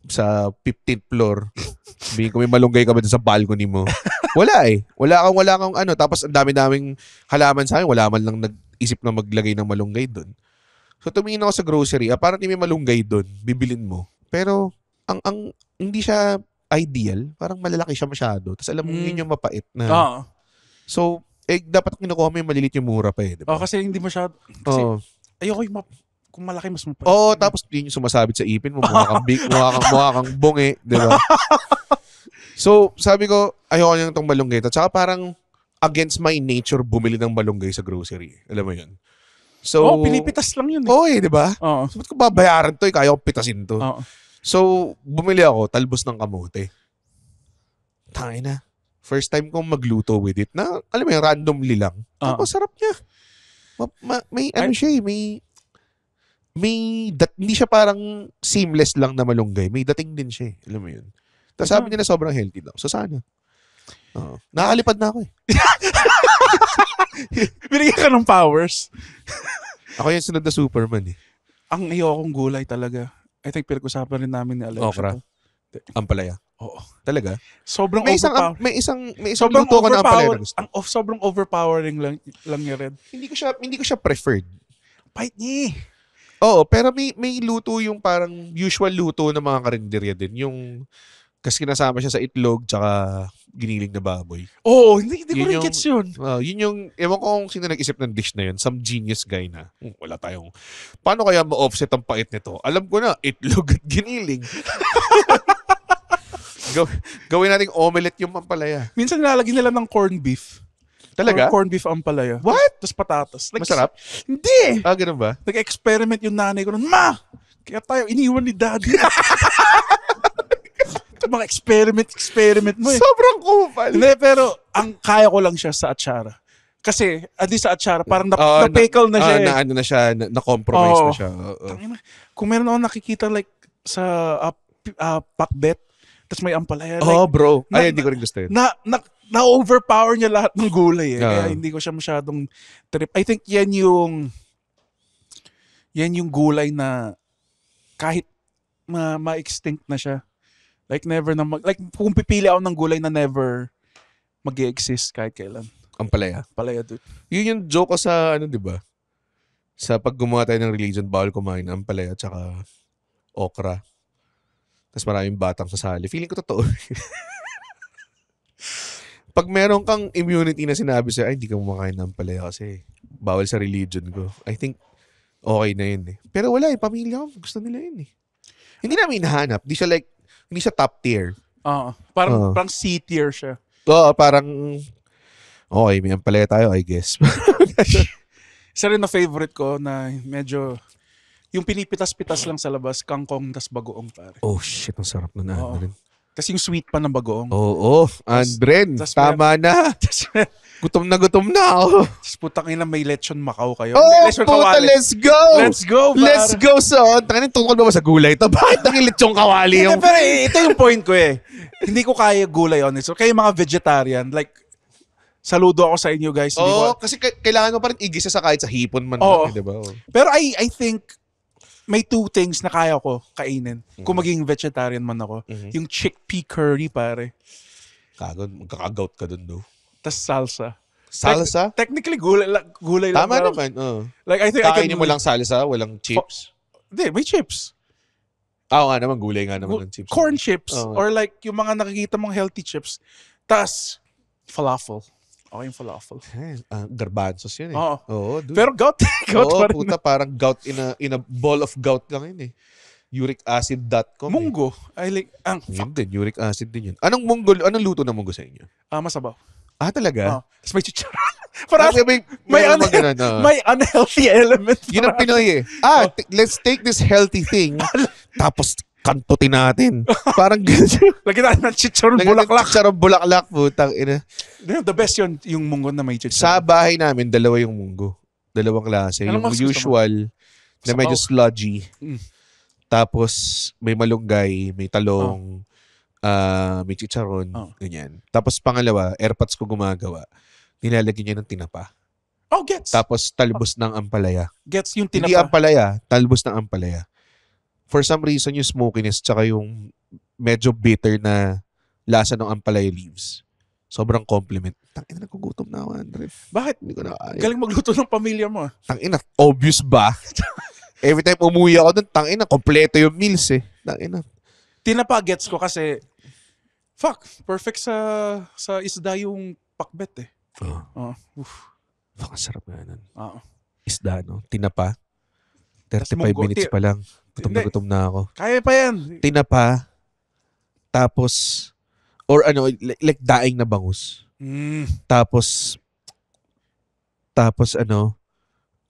sa 15th floor. Sabihin ko, may malunggay ka ba dun sa balcony mo? Wala eh. Wala kang tapos ang dami-daming halaman sa akin, wala man lang nag-isip na maglagay ng malunggay dun. So, tumingin ako sa grocery, parang may malunggay dun, bibilin mo. Pero, ang hindi siya ideal, parang malalaki siya masyado. Tapos alam mo, yun yung mapait na. Oo. So, dapat kinukuha mo yung malilit yung mura pa eh. Diba? Kasi hindi masyado. Kasi ayoko yung kung malaki mas mapait. Oo, tapos yun yung sumasabit sa ipin mo, mukha kang bungi, di ba? So, sabi ko, ayoko niyang itong malunggay. At saka parang against my nature bumili ng malunggay sa grocery. Alam mo yun? So, pinipitas lang yun eh. Oo di ba? Oo. So, ba't ko babayaran to? Kaya ko pitasin to. Oo. So, bumili ako, talbos ng kamote. Tangin na. First time kong magluto with it na, alam mo yun, randomly lang. Tapos sarap niya. May ano siya eh, hindi siya parang seamless lang na malunggay. May dating din siya eh. Alam mo yun. Tapos sabi niya na sobrang healthy daw. So sana. Nakakalipad na ako eh. Binigyan ka ng powers. Ako yung sunod na Superman eh. Ang ayokong gulay talaga. I think pinag-usapan rin namin ni Alexa. Okra. Ampalaya. Oo. Talaga? Sobrang May isang luto ko na ampalaya na gusto. Sobrang overpowering lang niya rin. Hindi ko siya preferred. Bite niya. Oo, pero may luto yung parang usual luto ng mga karinderya din. Yung kasi kinasama siya sa itlog tsaka giniling na baboy. Oo, hindi ko rin gets yun. Yun yung, ewan ko kung sino nag-isip ng dish na yun. Some genius guy na. Wala tayong, paano kaya ma-offset ang pait nito? Alam ko na, itlog at giniling. Gawin nating omelette yung pampalaya. Minsan nilalagyan nila ng corned beef. Talaga? Corned beef ampalaya. What? Tapos patatas. Masarap? Hindi! Ganun ba? Nag-experiment yung nanay ko nun, Ma! Kaya tayo iniwan ni Daddy. Mga experiment mo eh. Sobrang kupal. Hindi, pero ang kaya ko lang siya sa atsara. Kasi, sa atsara, parang na-pickle na siya eh. Ano na siya, na-compromise na siya. Kung meron ako nakikita like sa pakbet, tapos may ampalaya. Bro. Hindi ko rin gusto yun. Na-overpower niya lahat ng gulay eh. Kaya hindi ko siya masyadong trip. I think yan yung gulay na kahit ma-extinct na siya. Like never na kung pipili ako ng gulay na never mag-exist kahit kailan. Ampalaya. Palaya, dude. Yun yung joke ko sa di ba? Sa pag gumawa tayo ng religion, bawal kumain ng ampalaya at saka okra. Tapos maraming batang sasali. Feeling ko totoo. Pag meron kang immunity na sinabi sa'yo, hindi ka kumakain ng ampalaya kasi bawal sa religion ko. I think okay na yun eh. Pero wala eh, pamilya ko, gusto nila yun eh. Hindi namin hinahanap. Hindi siya top tier. Parang C tier siya. Oo, parang okay, may ampalaya tayo, I guess. Isa rin na favorite ko na medyo yung pinipitas-pitas lang sa labas, kangkong tas bagoong pare. Oh shit, ang sarap na rin. Tas yung sweet pa ng bagoong. Oo, Andren, tama na. Gutom na ako. Tapos putang ina, may lechon Macau kayo. Lechon kawali. Let's go! Let's go, pare. Let's go, son. Tangin, tungkol ba sa gulay ito? Bakit nang lechon kawali yung... Pero ito yung point ko eh. Hindi ko kaya gulay on it. So kayo mga vegetarian, like, saludo ako sa inyo guys. Kasi kailangan mo pa rin igisa sa kahit sa hipon man. Diba? Pero I think, may two things na kaya ko kainin. Kung maging vegetarian man ako. Yung chickpea curry, pare. Magkakagout ka dun, do. Tas salsa. Salsa? Technically, gulay lang. Tama naman. Like, I think kakainin mo lang salsa, walang chips? Hindi, may chips. Nga naman, gulay nga naman ng chips. Corn chips. Or like, yung mga nakikita mong healthy chips. Tas, Falafel. Okay yung falafel. Garbanzos yun eh. Oo. Oo, dude. Pero gout. Gout Oo, pa rin. puta, parang gout in a ball of gout lang yun eh. Uricacid.com. Munggo. I like, Yun din, uric acid din yun. Anong luto ng munggo sa inyo? masabaw. Talaga? Tapos may chicharon. Parang may unhealthy element. yun ang Pinoy eh. Let's take this healthy thing, tapos kantutin natin. Parang gano'n. Lagyan natin ng chicharon bulaklak. Chicharon bulaklak, putang ina. The best yun, yung munggo na may chicharon. Sa bahay namin, dalawa yung munggo. Dalawang klase. Anong Yung mas gusto usual, na medyo sludgy. Mm. Tapos, may malunggay, may talong, may chicharon, ganyan. Tapos, pangalawa, airpods ko gumagawa. Nilalagyan niya ng tinapa. Gets. Tapos, talbos ng ampalaya. Gets yung Hindi tinapa. ampalaya, talbos ng ampalaya. For some reason, yung smokiness tsaka yung medyo bitter na lasa ng ampalaya leaves. Sobrang compliment. Tangina, nagugutom na ako, Andre. Bakit? Hindi ko na kaya. Galing magluto ng pamilya mo. Tangina, obvious ba? Every time umuwi ako dun, tangina, kompleto yung meals eh. Tangina. Tinapa gets ko kasi, perfect sa isda yung pakbet eh. Ang sarap nga nun. Oo. Isda, no? Tinapa. 35 munggo. minutes pa lang. Gutom na Hindi. gutom na ako. Kaya pa yan. Tinapa. Tapos, or like daing na bangus. Tapos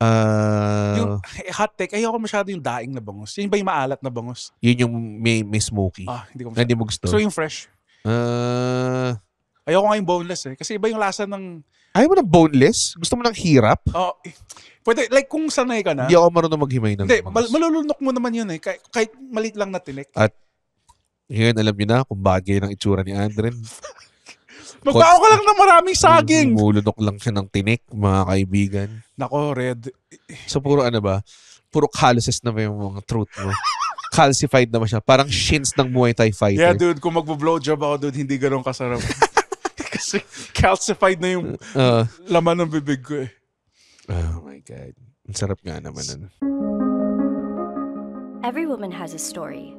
Yung hot take, ayoko masyado yung daing na bangus. Yun ba yung maalat na bangus? yun yung may smoky. Hindi ko Na hindi mo gusto. So yung fresh. Ayoko nga yung boneless eh. Kasi iba yung lasa ng... Ayaw mo ng boneless? Gusto mo ng hirap? Pwede, like kung sanay ka na. Hindi ako marunong maghimay ng Hindi, bangus. malulunok mo naman yun eh. Kahit maliit lang na tinik. Ngayon, alam niyo na kung bagay ng itsura ni Andren. Magbago ka lang ng maraming saging. Mulunok lang siya ng tinik, mga kaibigan. Nako, Red. So, puro puro calluses na ba yung mga throat mo? Calcified naman siya. Parang shins ng Muay Thai fighter. Yeah, dude. Kung magbo-blowjob ako, dude, hindi ganun kasarap. Kasi calcified na yung laman ng bibig ko eh. Oh my God. Ang sarap nga naman nun. Every woman has a story.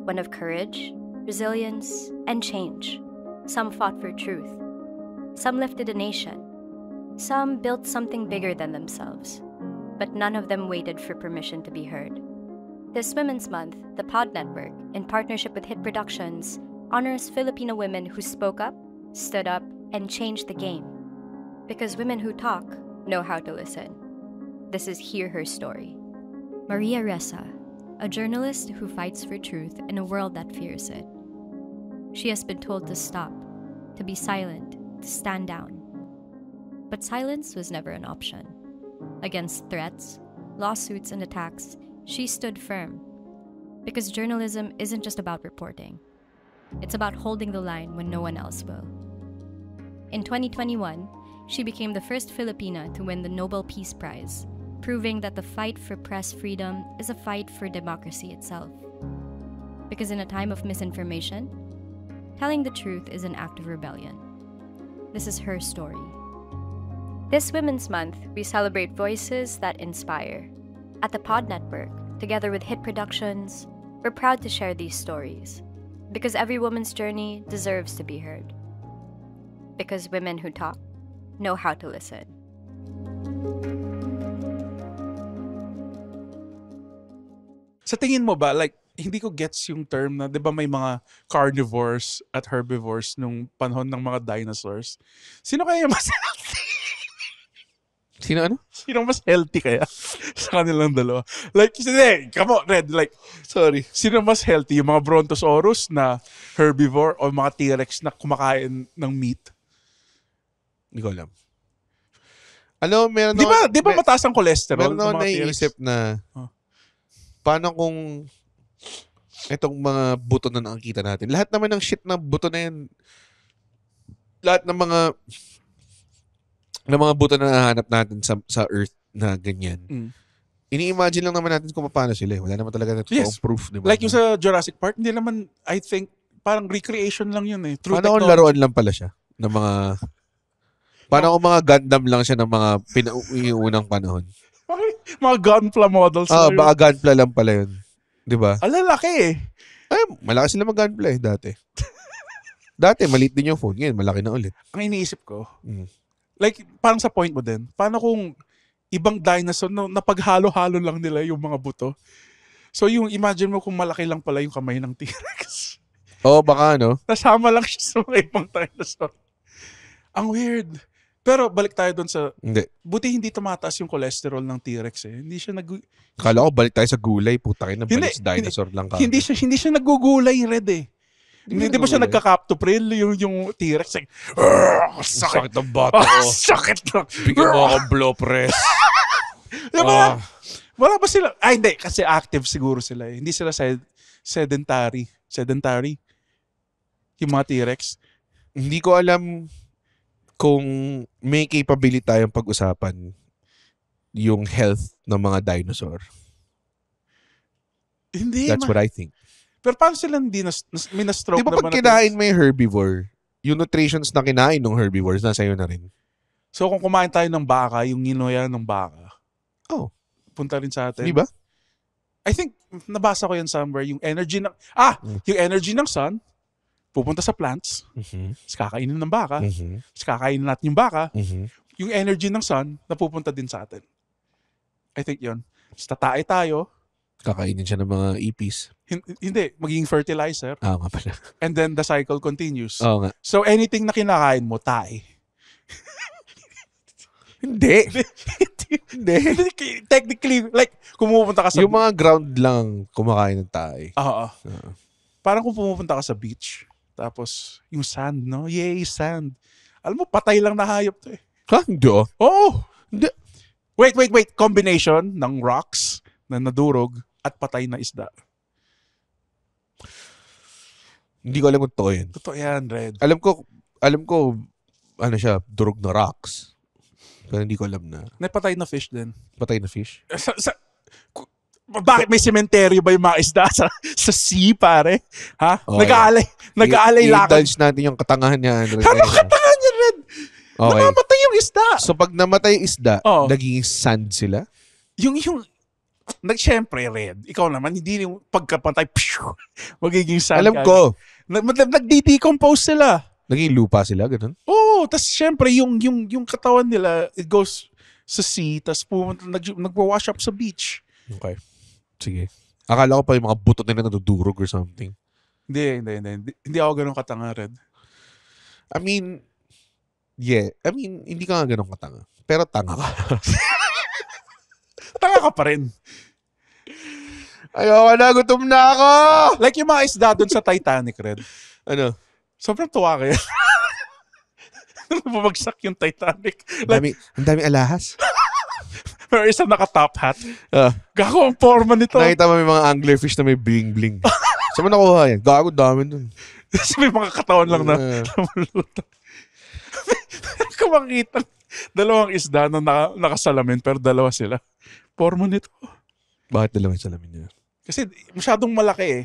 One of courage, resilience, and change. Some fought for truth. Some lifted a nation. Some built something bigger than themselves. But none of them waited for permission to be heard. This Women's Month, the Pod Network, in partnership with Hit Productions, honors Filipino women who spoke up, stood up, and changed the game. Because women who talk know how to listen. This is Hear Her Story. Maria Ressa, a journalist who fights for truth in a world that fears it. She has been told to stop, to be silent, to stand down. But silence was never an option. Against threats, lawsuits, and attacks, she stood firm. Because journalism isn't just about reporting. It's about holding the line when no one else will. In 2021, she became the first Filipina to win the Nobel Peace Prize, proving that the fight for press freedom is a fight for democracy itself. Because in a time of misinformation, telling the truth is an act of rebellion. This is her story. This Women's Month, we celebrate voices that inspire. At the Pod Network, together with Hit Productions, we're proud to share these stories. Because every woman's journey deserves to be heard. Because women who talk know how to listen. Sa tingin mo ba, like, hindi ko gets yung term na, di ba may mga carnivores at herbivores nung panahon ng mga dinosaurs? Sino kaya yung mas healthy? Sino mas healthy kaya sa kanilang dalawa? Like, come on, Red, like, sorry. Sino mas healthy? Yung mga Brontosaurus na herbivore o mga T-Rex na kumakain ng meat? Hindi ko alam. Meron Di ba mataas ang cholesterol? Meron ako naiisip na paano kung itong mga buto na nakikita natin. Lahat naman ng shit na buto na yan, lahat ng mga buto na nahanap natin sa Earth na ganyan. Ini-imagine lang naman natin kung paano sila. Wala naman talaga na totoong proof. Diba? Like yung sa Jurassic Park, hindi naman, I think, parang recreation lang yun eh. Through paano kung laruan lang pala siya? Ng mga... Paano kung mga Gundam lang siya ng mga pinauunang panahon? Mga Gunpla models. Baka Gunpla lang pala yun. Di ba? Alalaki eh. Ay, malakas sila mag-Gunpla eh dati. Dati, maliit din yung phone. Ngayon, malaki na ulit. Ang iniisip ko, Mm. like, parang sa point mo din, paano kung ibang dinosaur na napaghalo-halo lang nila yung mga buto? So, yung imagine mo kung malaki lang pala yung kamay ng T-Rex. Oo, baka ano. Nasama lang siya sa mga ibang dinosaur. Ang weird. Pero balik tayo doon sa, Hindi. buti hindi tumataas yung cholesterol ng T-Rex eh. Hindi siya Kala ko, balik tayo sa gulay. Putakin na, Hindi, balik sa dinosaur lang ka. hindi siya nagugulay, Red eh. Hindi ba siya nagugulay. nagka-captopril yung T-Rex? Like, Sakit ng bata ko. sakit lang. Bigyan mo ako blow press. Diba? Wala ba sila? Ay, hindi. Kasi active siguro sila eh. Hindi sila sedentary. Sedentary. Yung mga T-Rex. Hindi ko alam kung may capability tayong pag-usapan yung health ng mga dinosaur. Hindi. That's what I think. Pero paano sila hindi may na-stroke Di ba naman pag kinain mo yung herbivore, yung nutritions na kinain ng herbivores, nasa iyo na rin. So kung kumain tayo ng baka, yung nginuya ng baka, punta rin sa atin. Di ba? I think, nabasa ko yan somewhere, yung energy ng sun, pupunta sa plants, tapos kakainin ng baka, tapos kakainin natin yung baka, yung energy ng sun, napupunta din sa atin. I think yun. Tapos tatae tayo, Kakainin siya ng mga ipis. hindi, magiging fertilizer, Oo nga pala. and then the cycle continues. Oo nga. So anything na kinakain mo, tae. Hindi. Hindi. Technically, like, kumupunta ka sa... Yung mga ground lang kumakain ng tae. Oo. Parang kung pumupunta ka sa beach, tapos yung sand, no? Yay, sand. Alam mo, patay lang na hayop to eh. Ha? Hindi oh. Oo! Hindi. Wait. Combination ng rocks na nadurog at patay na isda. Hindi ko alam kung totoo yan. Totoo yan, Red. Alam ko, ano siya, durog na rocks. Pero hindi ko alam na Napatay na fish din. patay na fish. Bakit may sementeryo ba yung mga isda sa sea, pare? Ha? Okay. Nag-aalay lakad. I-indulge natin yung katangahan niya. Ano katangan niya, Red? Okay. Namamatay yung isda. So pag namatay yung isda, Oo. naging sand sila? Siyempre, Red, ikaw naman, hindi yung pagkapatay, magiging sand. Alam ko. Nagdi-decompose sila. Naging lupa sila, ganun? Oo, tas syempre, yung katawan nila, it goes sa sea, tas nagwa-wash up sa beach. Okay. Sige. Akala ko pa yung mga buto nila nadudurog or something. Hindi ako ganun katanga, Red. I mean, hindi ka nga ganun katanga. Pero tanga ka. Tanga ka pa rin. Ayoko na, gutom na ako! Like yung mga isda doon sa Titanic, Red. Ano? Sobrang tuwa kaya. Bumagsak yung Titanic. Like, Ang dami alahas. pero isa naka-top hat. Ah. Gago ang forma nito. Nakita mo may mga anglerfish na may bling-bling. Saan mo nakuha yan? Gago, dami dun. Kasi may mga katawan lang na namulutan. Kung makikita, dalawang isda na nakasalamin pero dalawa sila. Forma nito. Bakit dalawa yung salamin niya? Kasi masyadong malaki eh.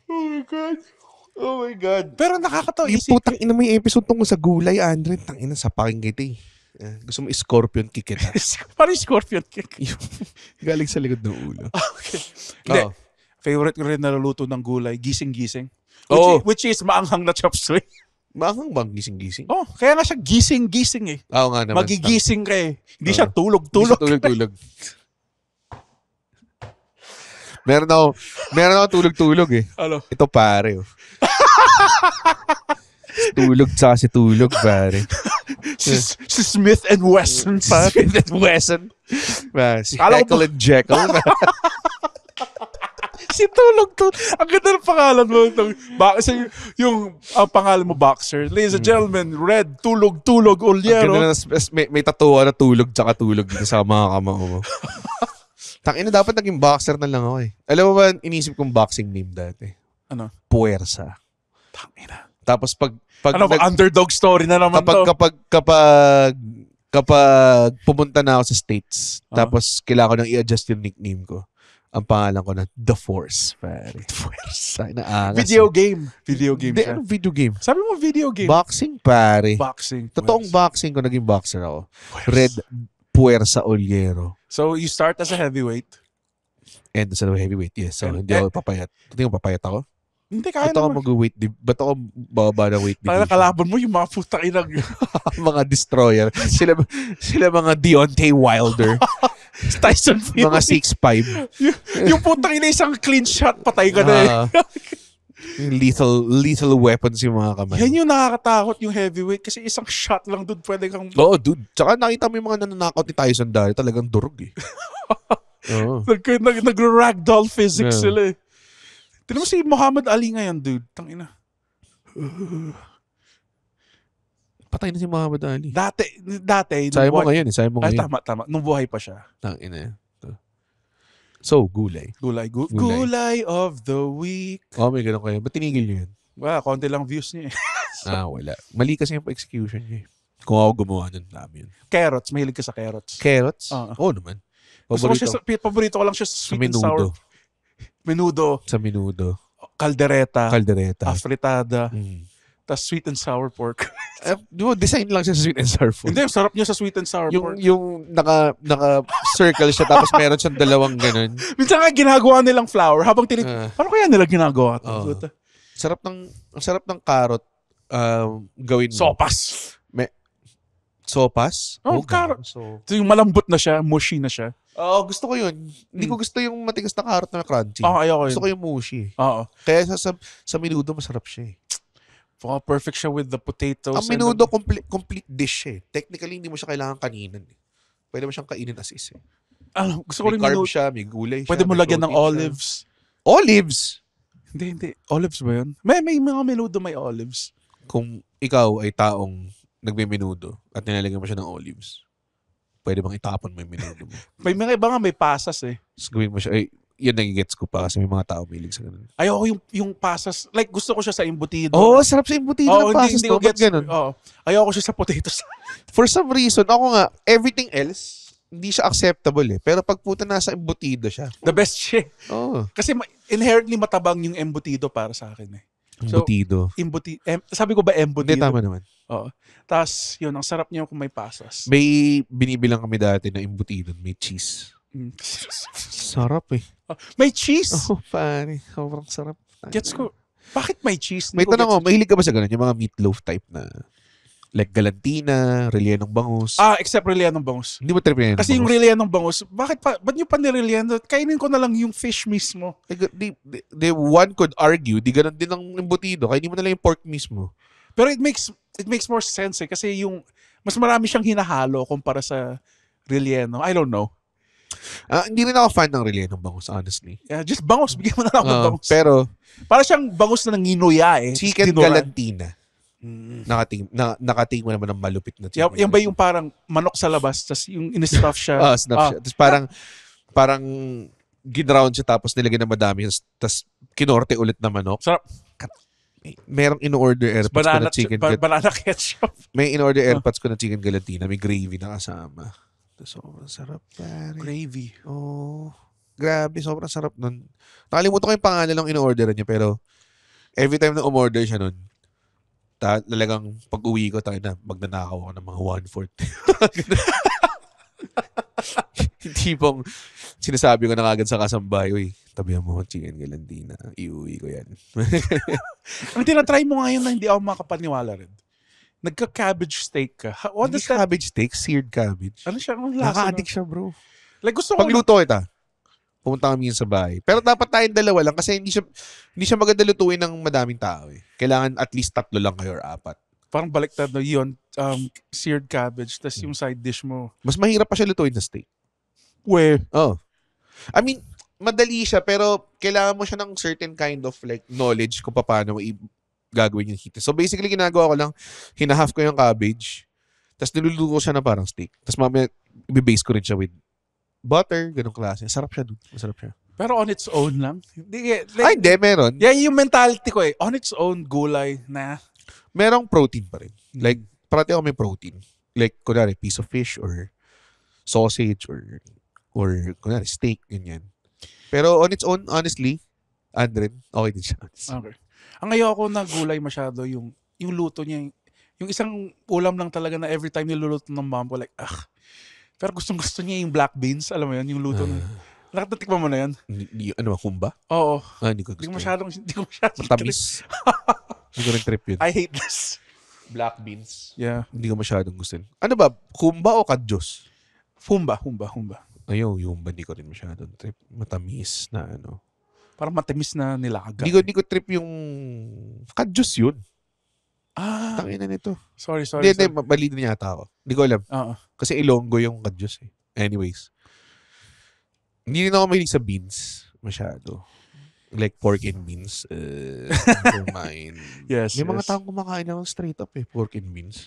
Oh my God. Pero nakakatawa. Yung putang ina mo yung episode tungkol sa gulay, Andre. Tangina, sapakin kita eh. Gusto mo scorpion kick kita. Parang scorpion kick. Galing sa likod ng ulo. Okay. Hindi. Oo. Favorite ko rin na luto ng gulay, gising-gising. Oo. Which is maanghang na chop suey. Bakang bang gising-gising? Oh, kaya nga siya gising-gising eh. Oo nga naman. Magigising ka eh. Hindi siya Hindi tulog-tulog. siya tulog-tulog. Meron ako tulog-tulog eh. Ano? Ito pare oh. Tulog sa si tulog pare. Si Smith and Wesson pa. Smith and Wesson. Si Alam ko Heckle and Jekyll. Si tulog-tulog. Ang ganda ng pangalan mo. Yung pangalan mo, Boxer. Ladies and gentlemen, Red, tulog-tulog, Oliero. May tatuwa na tulog tsaka tulog dito sa mga kamao mo. Tangina, dapat naging boxer na lang ako eh. Alam mo ba, inisip kong boxing name dati? Ano? Puwersa. Tangina. Tapos pag Ano ba, underdog story na naman to? kapag pumunta na ako sa States, tapos kailangan ko nang i-adjust yung nickname ko. Ang pangalan ko na The Force, pare. Force. Naangas. Video game. Video game Hindi, siya. ano video game? Sabi mo video game. Boxing, pare. Boxing. Totoong boxing ko, naging boxer ako. Puwersa. Red Puwersa Oliero. So, you start as a heavyweight. And sa heavyweight, yes. So, And- hindi ako papayat. Hindi ko papayat ako. Hindi, kaya Ba't ako naman. mag-weight ba't ako bababa ng weight Tayo division? kalaban mo yung mga putang inang. Mga destroyer. Sila mga Deontay Wilder. Tyson Fury. Mga 6'5". yung putang ina isang clean shot, patay ka na eh. Yung lethal weapons yung mga kamay. Yan yung nakakatakot yung heavyweight kasi isang shot lang doon pwede kang Oo, dude. Tsaka nakita mo yung mga nananakaw ni Tyson dahil talagang durog eh. Oo. nag-ragdoll physics Yeah. sila eh. Tignan mo si Muhammad Ali ngayon, dude. Tangina. Patay na si Muhammad Ali. Dati. Sabi mo nung buhay- ngayon eh. Sabi mo Ay, ngayon. tama. Nung buhay pa siya. Tangina. So, gulay. Gulay. Gulay. Gulay of the week. Oh, may ganun kayo. Ba't tinigil niyo yun? Wala, konti lang views niya eh. Wala. Mali kasi yung execution niya eh. Kung ako gumawa nun, dami yun. Carrots. Mahilig ka sa carrots. Carrots? Oo. Oo naman. Paborito ko lang siya sa Sa sweet and sour. Menudo. Sa menudo. Caldereta. Caldereta. Afritada. Mm. Tas sweet and sour pork. Di ba, design lang siya sa sweet and sour food. Hindi, ang sarap niya sa sweet and sour pork. Yung naka-circle siya tapos meron siyang dalawang ganun. Minsan nga ginagawa nilang flour habang paano kaya nila ginagawa ito? Oo. Ang sarap ng carrot gawin mo. Sopas. Sopas? Oh, God. carrot. So, Ito yung malambot na siya, mushy na siya. gusto ko yun. Hindi ko gusto yung matigas na carrot na crunchy. Ayoko yun. Gusto ko yung mushy. Oo. Kaya sa menudo masarap siya eh. Perfect siya with the potatoes. Ang menudo complete dish eh. Technically hindi mo siya kailangan kaninan eh. Pwede mo siyang kainin as is eh. Gusto ko May rin carb menudo. siya, may gulay siya. Pwede mo may lagyan ng protein olives. siya. Olives? Hindi. Olives ba yun? May mga menudo may olives. Kung ikaw ay taong nagme-menudo at nilalagyan mo siya ng olives, pwede bang itapon mo yung menudo mo? May mga iba nga may pasas eh. Tapos gawin mo siya, yan nagigets ko pa kasi may mga tao mahilig sa ganun. Ayoko yung pasas. Like gusto ko siya sa embutido. Sarap sa embutido ng pasas. Hindi ko Ba't gets. ganun? Oo. Ayoko siya sa potatoes. For some reason, ako nga, everything else, hindi siya acceptable eh. Pero pag puta nasa embutido siya. The best shit. Oo. Kasi inherently matabang yung embutido para sa akin eh. So, Embutido. sabi ko ba embutido? Hindi, tama naman. Oo. Tapos, yun, ang sarap niya kung may pasas. May binibilang kami dati na embutido, may cheese. Mm. Sarap eh. May cheese. Oh, pare. Sobrang sarap. Gets ko. Bakit may cheese? May Hindi ko tanong ko, gets. mahilig ka ba sa ganun? Yung mga meatloaf type na like galantina, rellenong bangus. Except rellenong bangus. Hindi mo trip yan. Kasi yung rellenong bangus, ba't nyo pa nirelian? Kainin ko na lang yung fish mismo. One could argue, di ganun din ang embutido. Kaya hindi mo na lang yung pork mismo. Pero it makes more sense eh. Kasi yung, mas marami siyang hinahalo kumpara sa relleno. I don't know. Hindi rin ako fan ng rellenong bangus, honestly. Yeah, just bangus. Bigyan mo na lang ako ng bangus. Pero, para siyang bangus na nanginuya eh. chicken Tinuran. galantina. Nakating mo naman ng malupit na chicken. Yan ba yung parang manok sa labas, tapos yung in-stuff siya? Snap siya. Tapos parang ginround siya tapos nilagyan ng madami tapos kinorte ulit na manok. Sarap. Merong in-order airpods ko na chicken Banana ketchup. May in-order airpods ko na chicken galantina. May gravy na kasama. Sobrang sarap, pare. Gravy. Oh, grabe. Sobrang sarap nun. Nakalimutan ko yung pangalan ng in-orderan niya pero every time na umorder siya nun, talagang pag-uwi ko tayo na magnanakaw ako ng mga 1/4. Hindi pong sinasabi ko na kagad sa kasambahay, uy, tabihan mo ang chicken galantina. Iuwi ko yan. Ang tinatry mo ngayon na hindi ako makapaniwala rin. Nagka-cabbage steak ka. What Hindi is that? cabbage steak, seared cabbage. Ano siya? Ang lasa Naka-addict siya, bro. Like gusto ko. Pagluto kita, pumunta kami yun sa bahay. Pero dapat tayong dalawa lang kasi hindi siya maganda lutuin ng madaming tao eh. Kailangan at least 3 lang kayo or 4. Parang baliktad na yun. Seared cabbage. Tapos yung side dish mo. Mas mahirap pa siya lutuin na steak. Where? Oh. I mean, madali siya pero kailangan mo siya ng certain kind of like knowledge kung paano mo gagawin yung heat. So basically, ginagawa ko lang, hinahaf ko yung cabbage, tapos niluluto ko siya na parang steak. Tapos mamaya, i-base ko rin siya with butter, ganong klase. Sarap siya, dude. Masarap siya. Pero on its own lang? Hindi, meron. Yan yung mentality ko eh. On its own, gulay na. Merong protein pa rin. Like, parati ako may protein. Like, kunwari, piece of fish or sausage or kunwari, steak, ganyan. Pero on its own, honestly, Andren, okay din siya. Okay. Ang ayoko na gulay masyado, yung luto niya, yung isang ulam lang talaga na every time niluluto ng mom ko, like, Pero gustong-gusto niya yung black beans, alam mo yun, yung luto na. Nakatikman mo na yan? Ano ba, humba? Oo. Hindi ko Hindi ko gusto. masyadong Matamis. Hindi ko rin trip yun. I hate this. Black beans. Yeah. Hindi ko masyadong gusto yun. Ano ba, humba o kadyos? Humba. Ayaw, yung humba hindi ko rin masyadong trip. Matamis na ano. Parang matamis na nilaga. Hindi ko trip yung kadyos yun. Tangina nito. Sorry. Hindi, mali din yata ako. Hindi ko alam. Oo. Kasi Ilonggo yung kadyos eh. Anyways. Hindi rin ako mahilig sa beans. Masyado. Like pork and beans. Never mind. Yes. May mga taong kumakain ng straight up eh. Pork and beans.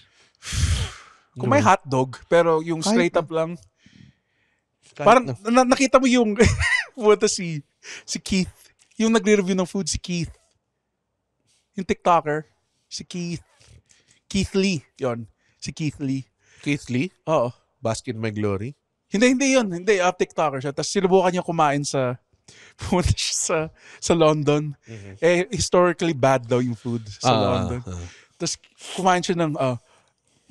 Kung may hotdog, pero yung Kahit straight na. up lang. Kahit Parang na. nakita mo yung pumunta si Keith. Yung nagre-review ng food, si Keith. Yung TikToker. Si Keith. Keith Lee. Yon. Si Keith Lee. Keith Lee? Oo. Bask in my glory? Hindi yun. Hindi. TikToker siya. Tapos sinubukan niya kumain pumunta siya sa London. Historically bad daw yung food sa London. Tapos kumain siya ng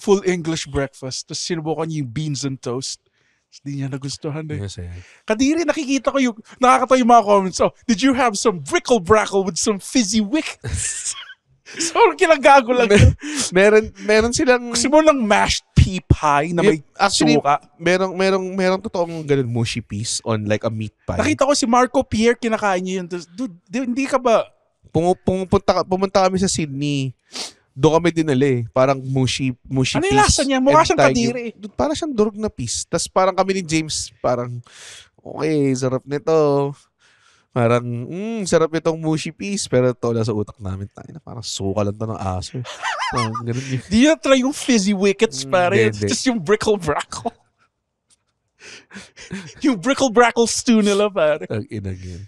full English breakfast. Tapos sinubukan niya yung beans and toast. Tapos di niya nagustuhan eh. Yes, eh. Kadiri, nakikita ko nakakatawa yung mga comments. Oh, did you have some brickle-brackle with some fizzy wick? So, kinagago lang. meron silang... Gusto mo ng mashed pea pie na may Actually, suka? merong totoong ganun mushy piece on like a meat pie. Nakita ko si Marco Pierre, kinakain niya yun. Dude, hindi ka ba... Pumunta kami sa Sydney. Doon kami dinala eh. Parang mushy piece. Ano yung lasa niya? Mukha siyang kadiri. Parang siyang durog na piece. Tapos parang kami ni James, parang, okay, sarap nito. Parang, sarap itong mushy piece. Pero ito wala sa utak namin. Tayo na, parang suka lang to ng aso eh. Ganun yun. Di na try yung fizzy wickets, pare. Hindi. Just yung brickle-brackle. Yung brickle-brackle stew nila, pare. Ang inag yun.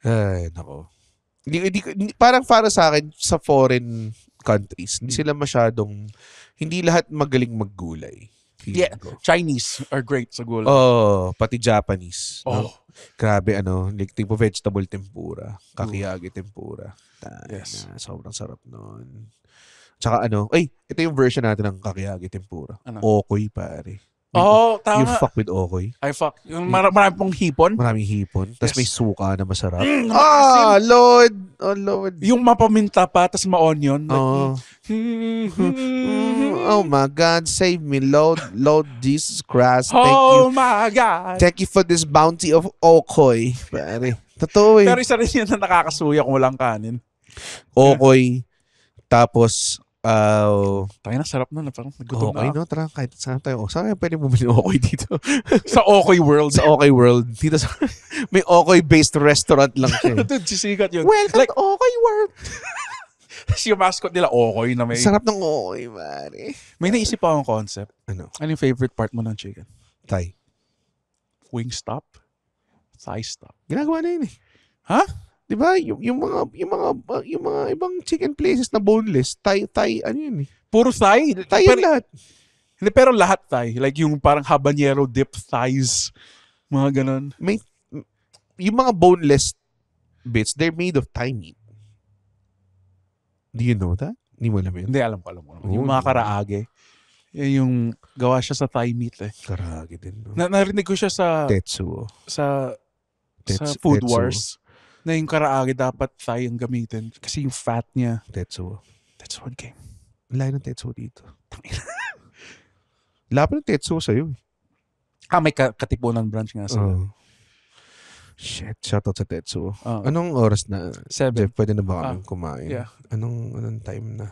Ay, nako. Parang para sa akin, sa foreign countries, hindi sila masyadong, hindi lahat magaling maggulay. Yeah, Chinese are great sa gulay. Pati Japanese. Oh. No? Grabe, like tipo vegetable tempura, kakiyagi tempura. Yes. Sobrang sarap nun. Tsaka ito yung version natin ng kakiyagi tempura. Ano? Okoy, pare. Tama. You fuck with okoy. I fuck. Yung marami pong hipon. Maraming hipon. Tapos Yes. may suka na masarap. Lord! Oh, Lord. Yung mapaminta pa, tas ma-onion. Oh. Oh my God, save me, Lord Jesus Christ. Thank you. My God! Thank you for this bounty of okoy. Pare. Totoo eh. Pero isa rin yan na nakakasuya kung walang kanin. Okoy. Tapos, Tayo na, sarap na. Parang nagutom okay, na. no? Tara, kahit saan tayo. Saan kayo pwede bumili ng okoy dito? Sa Okay World. Sa Okay World. Dito may okoy-based restaurant lang siya. Dude, sisikat yun. Welcome to Okay World. Yung mascot nila, Okay na may... Sarap ng okoy, pare. May naisip akong concept. Ano? Ano yung favorite part mo ng chicken? Thai. Wingstop? Thigh stop? Ginagawa na yun eh. Ha? Di ba? Yung mga ibang chicken places na boneless, Thai, ano yun eh. Puro thigh? Thai pero, yun lahat. Hindi, pero lahat thigh. Like yung parang habanero dip thighs. Mga ganon. Yung mga boneless bits, they're made of Thai meat. Do you know that? Hindi mo alam yun? Hindi, alam ko. Yung Oh, mga karaage. Yan yung gawa siya sa thigh meat eh. Karagi din. No? Narinig ko siya sa Tetsuo. sa Tetsuo. Food Wars na yung karaage dapat thigh ang gamitin kasi yung fat niya. Tetsuo. That's what game. Layo ng Tetsuo dito. Lapit ng Tetsuo sa'yo eh. May Katipunan branch nga sila. Oh. Shit, shoutout sa Tetsuo. Oh. Anong oras na? 7. Jeff, pwede na ba kami kumain? Yeah. Anong time na?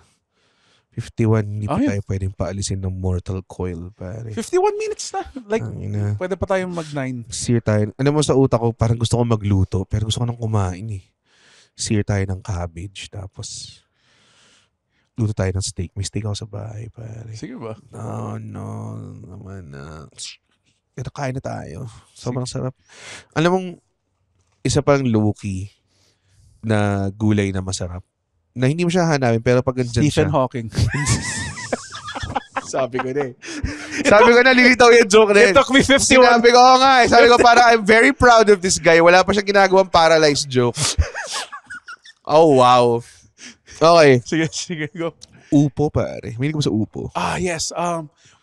51, hindi pa tayo pwedeng paalisin ng mortal coil, pare. 51 minutes na. Like, Angina. pwede pa tayong mag-9. Sear tayo. Alam mo sa utak ko, parang gusto ko magluto, pero gusto ko nang kumain eh. Sear tayo ng cabbage, tapos luto tayo ng steak. May steak ako sa bahay, pare. Sige ba? No, naman na. Ito, kain na tayo. Sobrang sarap. Alam mong, isa pang low-key na gulay na masarap, na hindi mo siya hanapin, pero pag andyan Stephen siya. Hawking. Sabi ko na eh. Sabi ko na, lilitaw yung joke na yun. It took me 51. Sinabi ko, nga eh. Sabi ko, parang I'm very proud of this guy. Wala pa siyang ginagawang paralyzed joke. Oh, wow. Okay. Sige, go. Upo, pare. Mahilig ko sa upo. Yes.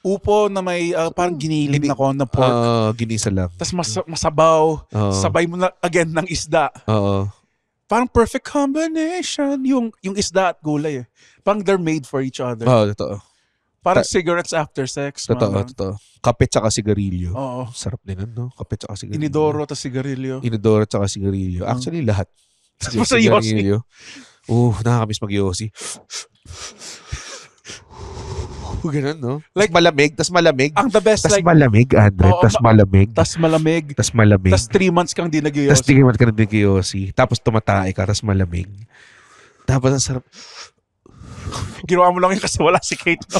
Upo na may parang giniling na corn na pork. Ginisa lang. Tapos masabaw. Sabay mo na again ng isda. Oo. Parang perfect combination. Yung isda at gulay eh. Parang they're made for each other. Oo, totoo. Parang cigarettes after sex. Totoo. Kape tsaka sigarilyo. Oo. Sarap din no? Kape tsaka sigarilyo. Inidoro at sigarilyo. Inidoro tsaka sigarilyo. Actually, lahat. Sa Yossi. Nakakamiss mag-Yossi. Ganun, no? Like, tas malamig. Ang the best, Tas like, malamig, Andre. Tas malamig. tas malamig. Tas malamig. Tas 3 months kang di Tas nag-Yossi. tingin mo ka na nag-Yossi. Tapos tumatay ka, tas malamig. Tapos ang sarap. Ginawa mo lang yun kasi wala si Kate. No?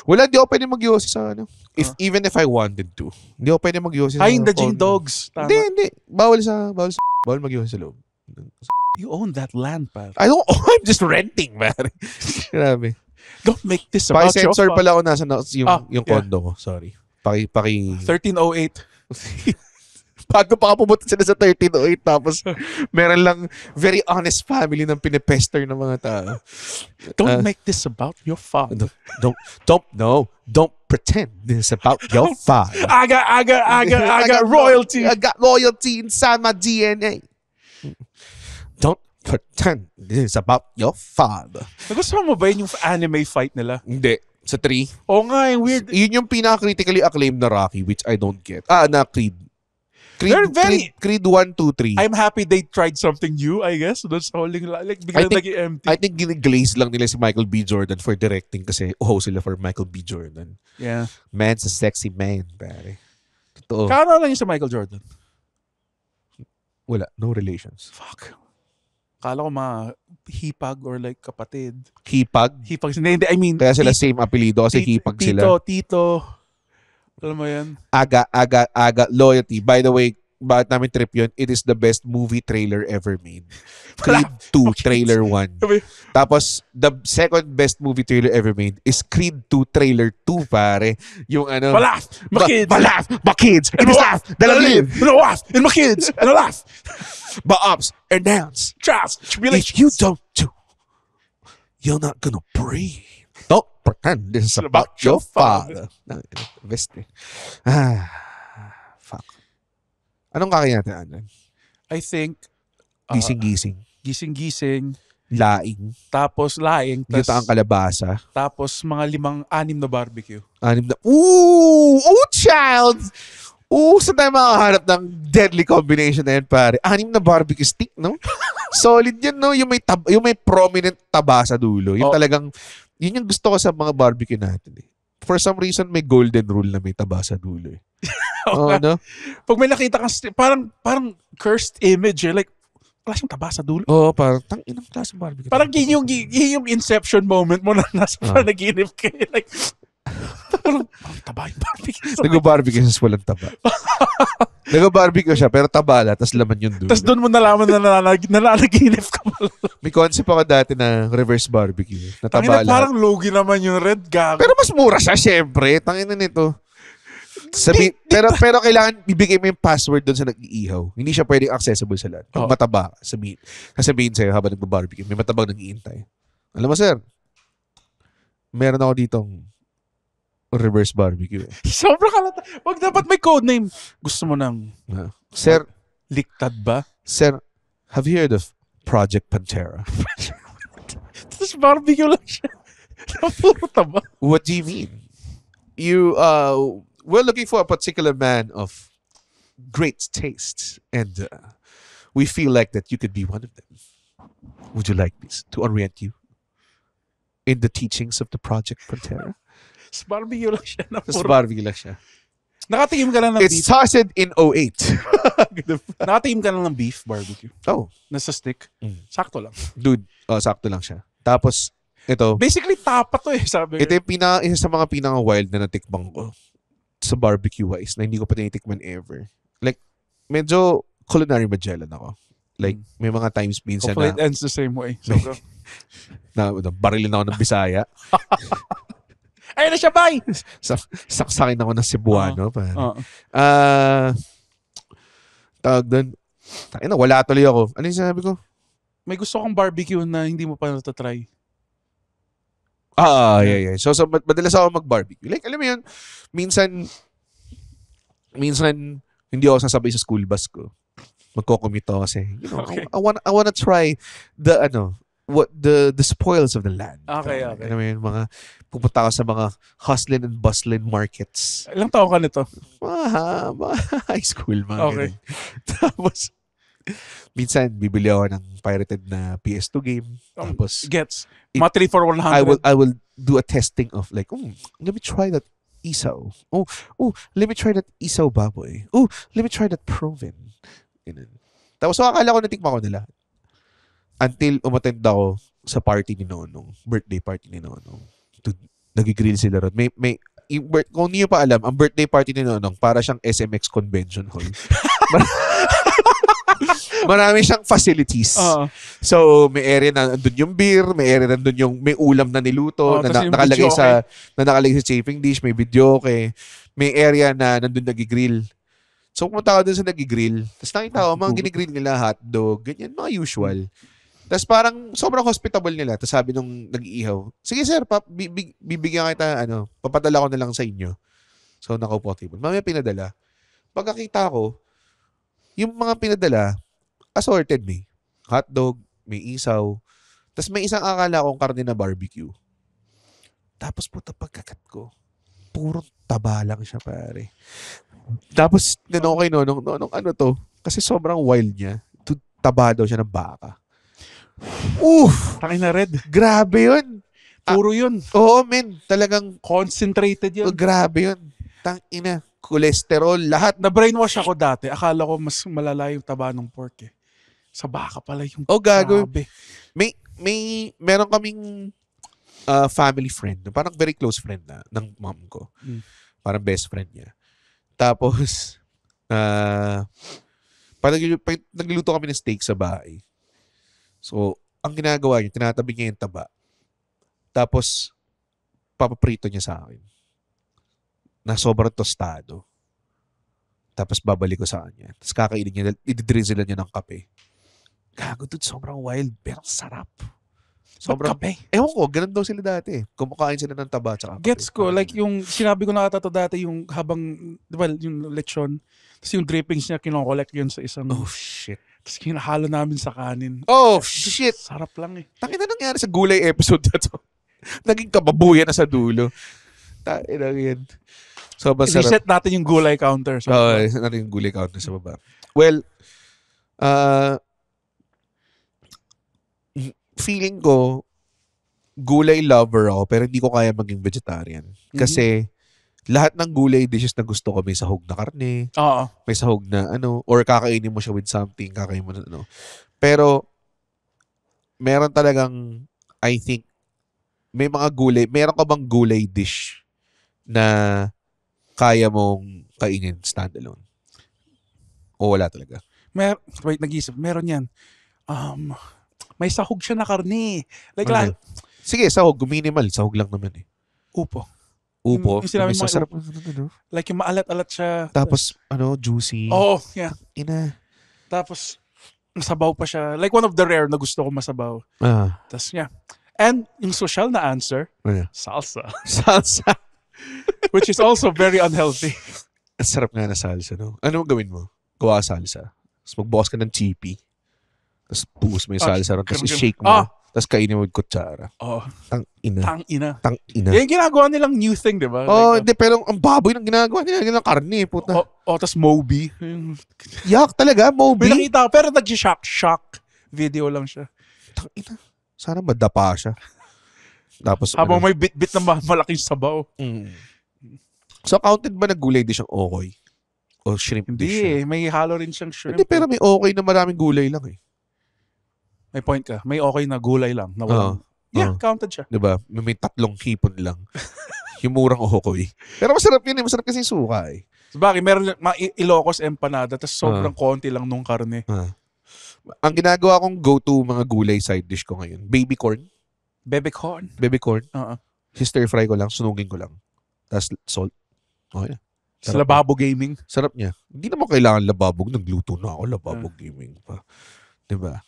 Wala, di ako pwede mag-Yossi sa ano. Even if I wanted to. Hindi ako pwede mag-Yossi sa Ay, the Jing Dogs. Tama. Hindi. Bawal mag-Yossi sa loob. You own that land, pal. I don't own, I'm just renting, man. Grabe. Don't make this about your Paki-sensor fault. pala ako nasa yung yeah. condo ko. Sorry. Paki 1308. Bago pa pumunta sila sa 1308 tapos meron lang very honest family ng pinipester ng mga tao. Don't make this about your father. Don't pretend this is about your father. Aga, royalty. I got loyalty inside my DNA. Don't pretend this is about your father. Nagustuhan mo ba yun yung anime fight nila? Hindi. Sa 3. Oo nga, yung weird. Yun yung pinaka-critically acclaimed na Rocky, which I don't get. Na Creed. Creed 1, 2, 3. I'm happy they tried something new, I guess. Doon sa huling, like, biglang naging empty. I think giniglaze lang nila si Michael B. Jordan for directing kasi sila for Michael B. Jordan. Yeah. Man's a sexy man, pare. Totoo. Kano lang yung sa Michael Jordan? Wala. No relations. Fuck. Kala ko hipag or like kapatid. Hipag? Hipag. Hindi, I mean. Kaya sila same apelido kasi hipag sila. Tito. Alam mo yan? Aga, loyalty. By the way, bakit namin trip yun? It is the best movie trailer ever made. Creed 2, trailer 1. Tapos, the second best movie trailer ever made is Creed 2, trailer 2, pare. Yung ano... Malaf! My kids! Malaf! My kids! And it's laugh! That I live! And I laugh! And my kids! And I laugh! But ups and downs. Trials! If Tribulations! you don't do, you're not gonna breathe. Don't pretend this is about your father. Best eh. Fuck. Anong kakain natin, Alan? I think... Gising-gising. Gising-gising. Laing. Tapos laing. Gitaang kalabasa. Tapos mga 6 na barbecue. 6 na... Ooh! Oh, child! Ooh, saan tayo makakahanap ng deadly combination na yan, pare? 6 na barbecue stick, no? Solid yan, no? Yung may prominent taba sa dulo. Yung talagang... Yun yung gusto ko sa mga barbecue natin, eh. For some reason, may golden rule na may taba sa dulo, eh. No? Pag may nakita kang parang cursed image, eh. Like, wala siyang taba sa dulo. Oo, parang inang klaseng barbecue. Parang yun yung inception moment mo na nasa panaginip ka. Like, parang taba yung barbecue. Nag-barbecue sa walang taba. Nag-barbecue siya, pero tabala, tas laman yung dulo. Tas doon mo nalaman na nanaginip ka pala. May concept ako dati na reverse barbecue. Na tabala. Parang logi naman yung red gag. Pero mas mura siya, syempre. Tangina nito. Pero kailangan ibigay mo yung password doon sa nag-iihaw. Hindi siya pwedeng accessible sa lahat. Pag mataba, sabihin sa'yo habang nag-barbecue, may matabang nag-iintay. Alam mo, sir, meron ako ditong reverse barbecue. Sobrang kalata. Wag dapat may code name. Gusto mo ng... Sir, liktad ba? Sir, have you heard of Project Pantera? Tapos barbecue lang siya. Puro taba. What do you mean? We're looking for a particular man of great taste, and we feel like that you could be one of them. Would you like this to orient you in the teachings of the Project Pantera? Tapos barbecue lang siya. Barbecue lang siya. Nakatingin ka lang ng beef. It started in 08. Nakatingin ka lang ng beef barbecue. Oh. Nasa stick. Sakto lang. Dude, sakto lang siya. Tapos, ito. Basically, tapa to eh, sabi. Ito yung isa sa mga pinaka-wild na natikbang ko sa barbecue-wise na hindi ko pa tinitikman ever. Like, medyo culinary Magellan ako. Like, may mga times minsan hopefully it ends the same way. So, barilin ako ng Bisaya. Ayun na siya, bye! Saksakin ako ng Cebuano. Tawag doon. Wala tuloy ako. Ano yung sinabi ko? may gusto kong barbecue na hindi mo pa natatry. Yeah. So madalas ako mag-barbecue. Like, alam mo yun, minsan, hindi ako sasabay sa school bus ko. Magko-commute ako kasi, Okay. I wanna try the spoils of the land. Okay. Alam mo yun, pupunta ako sa mga hustling and bustling markets. Ilang taon ka nito? Mga high school, mga Okay. ganun. Tapos, minsan, bibili ako ng pirated na PS2 game. Tapos, Gets. Mga 3 for 100. I will do a testing of like, let me try that isaw. Oh, let me try that isaw baboy. Oh, let me try that proven. Ganun. Tapos akala ko natikma ko nila. Until umattend ako sa party ni Nonong, birthday party ni Nonong. Nagigrill sila ron. Kung hindi nyo pa alam, ang birthday party ni Nonong para siyang SMX Convention Hall. Marami siyang facilities. So, may area na nandun yung beer, may area na nandun yung may ulam na niluto, na nakalagay sa chafing dish, may videoke, may area na nandun nagigrill. So, pumunta ako dun sa nagigrill. Tapos nakita ko, mga ginigrill nila, hotdog, ganyan, mga usual. Tapos parang sobrang hospitable nila. Tapos sabi nung nag-iihaw, sige sir, bibigyan kita, papadala ko na lang sa inyo. So, nakaupo table. Mamaya pinadala. Pagkakita ko, yung mga pinadala, assorted may hotdog, may isaw. Tapos may isang akala kong karne na barbecue. Tapos puta pagkakat ko, puro taba lang siya pare. Tapos tinanong kay Nonong, ano to? Kasi sobrang wild niya. Taba daw siya ng baka. Tangin na red. Grabe yun. Puro yun. Oo, men. Talagang Concentrated yun. grabe yun. Tangina. Cholesterol, lahat. Na-brainwash ako dati. Akala ko mas malala yung taba ng pork eh. Sa baka pala yung Gago. grabe. Meron kaming family friend. Parang very close friend na ng mom ko. Parang best friend niya. Tapos, nagluluto kami ng steak sa bahay. So, ang ginagawa niya, tinatabi niya yung taba. Tapos, papaprito niya sa akin. Na sobrang tostado. Tapos babalik ko sa kanya. Tapos kakainin niya, ididrizzle niya ng kape. Gago, dude, sobrang wild, pero sarap. Sobrang kape. Ewan ko, ganun daw sila dati. Kumakain sila ng taba at kape. Gets ko, like yung sinabi ko na kata dati, yung habang, well, yung lechon, tapos yung drippings niya, kinokollect yun sa isang, Oh, shit. tapos kinahalo namin sa kanin. Oh, shit. Sarap lang eh. Takina nangyari sa gulay episode na to. Naging kababuyan na sa dulo. Takina yan. So, masarap. Reset natin yung gulay counter. So, natin yung gulay counter sa baba. Well, feeling ko, gulay lover ako, pero hindi ko kaya maging vegetarian. Kasi, lahat ng gulay dishes na gusto ko, may sahog na karne, Oo. may sahog na or kakainin mo siya with something, kakainin mo na Pero, meron talagang, I think, meron ka bang gulay dish na kaya mong kainin standalone? O wala talaga? Wait, nag-iisip. Meron yan. May sahog siya na karne. Like, Okay. Sige, sahog. Minimal. Sahog lang naman eh. upo. Upo. Yung sinabi mo, Masarap. Like yung maalat-alat siya. Tapos, juicy. Oh, yeah. Ina. Tapos, masabaw pa siya. Like one of the rare na gusto ko masabaw. Tapos, yeah. And yung social na answer, salsa. Salsa. Which is also very unhealthy. Ang sarap nga na salsa, no? Ano gawin mo? Gawa salsa. Tapos magbukas ka ng chippy. Tapos buhos mo yung salsa ron. Tapos i-shake mo. Tapos kainin mo with kutsara. Oh. Tang-ina. Yan yung ginagawa nilang new thing, di ba? Hindi. Pero ang baboy ng ginagawa nila. Yung karne, puta. Tapos Moby. Yak talaga, Moby. May nakita ko, pero nag-shock video lang siya. Tang-ina. Sana madapa siya. Tapos, habang may bit-bit na malaking sabaw. So, counted ba na gulay dish ang okoy? O shrimp dish? Hindi eh. May halo rin siyang shrimp. Hindi, pero may okay na maraming gulay lang eh. May point ka. May okay na gulay lang. Na walang... counted siya. Diba? May 3 hipon lang. Yung murang okoy. Pero masarap yun eh. Masarap kasi yung suka eh. So, bakit? Meron Ilocos empanada tapos sobrang konti lang nung karne. Ang ginagawa kong go-to mga gulay side dish ko ngayon, baby corn. Baby corn? Baby corn. Uh-uh. Fry ko lang, sunugin ko lang. Tapos salt. Okay. Sa Lababo Gaming. Sarap niya. Hindi naman kailangan lababog. Nagluto na ako, lababo gaming pa. Diba?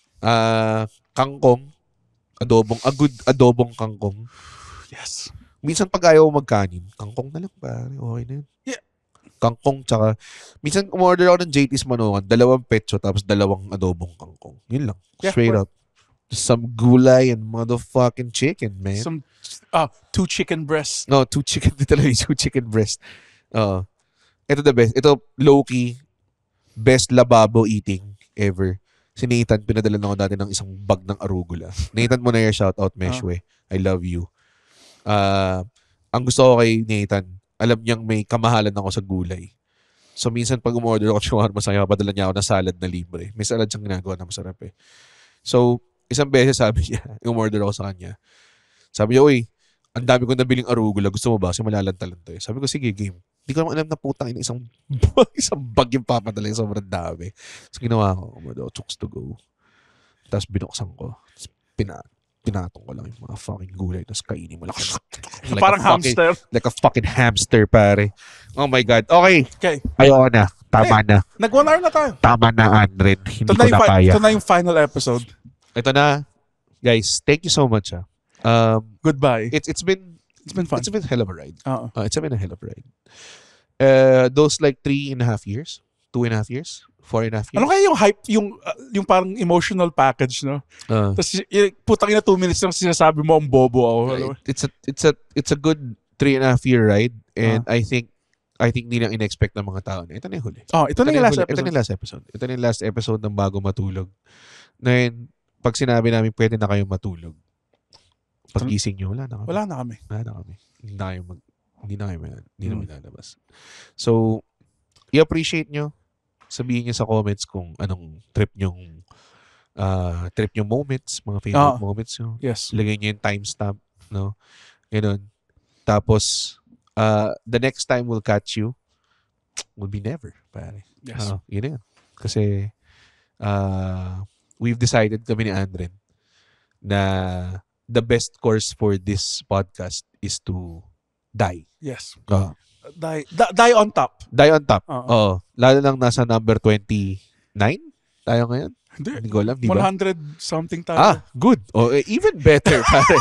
Kangkong. A good adobong kangkong. Yes. Minsan pag ayaw magkanin, kangkong na lang pare. Okay na yun. Yeah. Kangkong tsaka, minsan umorder ako ng JT's Manungan, 2 petso tapos 2 adobong kangkong. Yun lang. Yeah, Straight up. Some gulay and motherfucking chicken, man. Some 2 chicken breasts. No, 2 chicken. Talaga 2 chicken breast. Ito the best. Ito, low-key, best lababo eating ever. Si Nathan, pinadala na ako dati ng isang bag ng arugula. Nathan mo na your shoutout, Meshwe. I love you. Ang gusto ko kay Nathan, alam niyang may kamahalan ako sa gulay. So, minsan pag umorder ako ng shawarma masaya, padala niya ako ng salad na libre. May salad siyang ginagawa na masarap eh. So, isang beses sabi niya, umorder ako sa kanya. Sabi niya, uy, ang dami kong nabiling arugula. Gusto mo ba? Kasi malalantalan to eh. Sabi ko, sige, game. Hindi ko naman alam na putang ina isang bag yung papadala yung sobrang dami. So, ginawa ko, chooks to go. Tapos binuksan ko. Tapos pinatong ko lang yung mga fucking gulay. Tapos kainin mo lang. Parang hamster. Like a fucking hamster, pare. Oh my God. Okay. Okay. Ayoko na. Tama na. Nag 1 hour na tayo. Tama na, Andren. Hindi Ito ko na kaya. Ito na yung final episode. Ito na. Guys, thank you so much. Goodbye. It's been fun. It's been a hell of a ride. It's been a hell of a ride. Those like 3.5 years, 2.5 years, 4.5 years. Ano kaya yung hype, yung parang emotional package, no? Tapos putang ina 2 minutes lang sinasabi mo ang bobo ako. It's a good 3.5 year ride, and I think hindi lang in-expect ng mga tao na ito na yung huli. Ito na yung last episode. Ito na yung last episode. Ito na yung last episode ng bago matulog. Ngayon, pag sinabi namin pwede na kayong matulog, paggising nyo, wala na kami. Hindi na kami lalabas. So, i-appreciate nyo. Sabihin nyo sa comments kung anong trip nyong moments, mga favorite moments nyo. Yes. Ilagay nyo yung timestamp, no? Ganun. Tapos, the next time we'll catch you will be never, pare. Yes. Yun na yan. Kasi, we've decided kami ni Andren na the best course for this podcast is to die. Yes. Die on top. Die on top. Lalo lang nasa number 29 tayo ngayon. Hindi ko alam, di ba? 100 something tayo. Good. Even better, pare.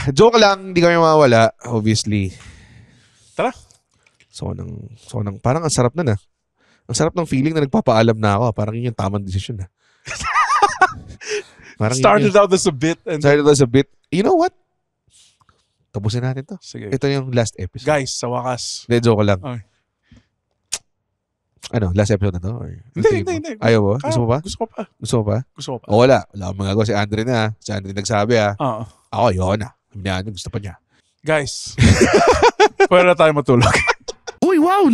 Joke lang, hindi kami mawawala, obviously. Tara. So nang parang ang sarap na. Ang sarap ng feeling na nagpapaalam na ako. Parang yun yung tamang decision na. Started out as a bit. You know what? Tapusin natin to. Sige. Ito yung last episode. Guys, sa wakas. Hindi, joke lang. Okay. Ano, last episode na to? Hindi. Ayaw mo? Gusto mo ba? Gusto ko pa. Wala. Wala akong magagawa. Si Andre na. Si Andre nagsabi Ako, yun na. Gusto pa niya. Guys, pwede na tayo matulog. Uy, wow!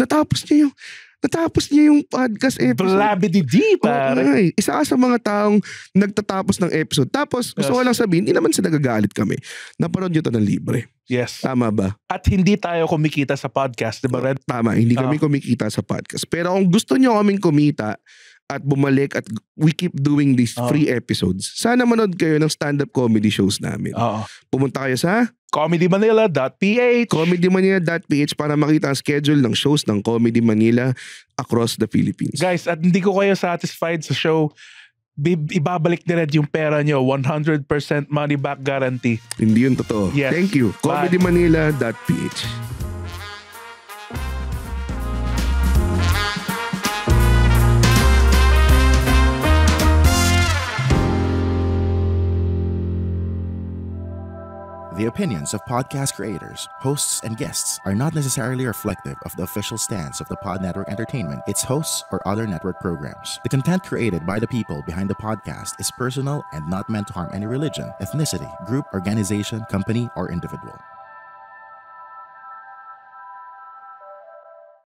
Natapos niya yung podcast episode. Blabidi-di, pare. Okay. Isa ka sa mga taong nagtatapos ng episode. Tapos, gusto ko lang sabihin, hindi naman sa nagagalit kami. Naparod nyo to ng libre. Yes. Tama ba? At hindi tayo kumikita sa podcast, di ba, Red? Tama, hindi kami kumikita sa podcast. Pero kung gusto nyo kaming kumita at bumalik at we keep doing these free episodes, sana manood kayo ng stand-up comedy shows namin. Pumunta kayo sa comedymanila.ph para makita ang schedule ng shows ng Comedy Manila across the Philippines. Guys, at hindi ko kayo satisfied sa show, ibabalik ni Red yung pera nyo. 100% money back guarantee. Hindi yun totoo. Yes. Thank you. comedymanila.ph. The opinions of podcast creators, hosts, and guests are not necessarily reflective of the official stance of the Pod Network Entertainment, its hosts, or other network programs. The content created by the people behind the podcast is personal and not meant to harm any religion, ethnicity, group, organization, company, or individual.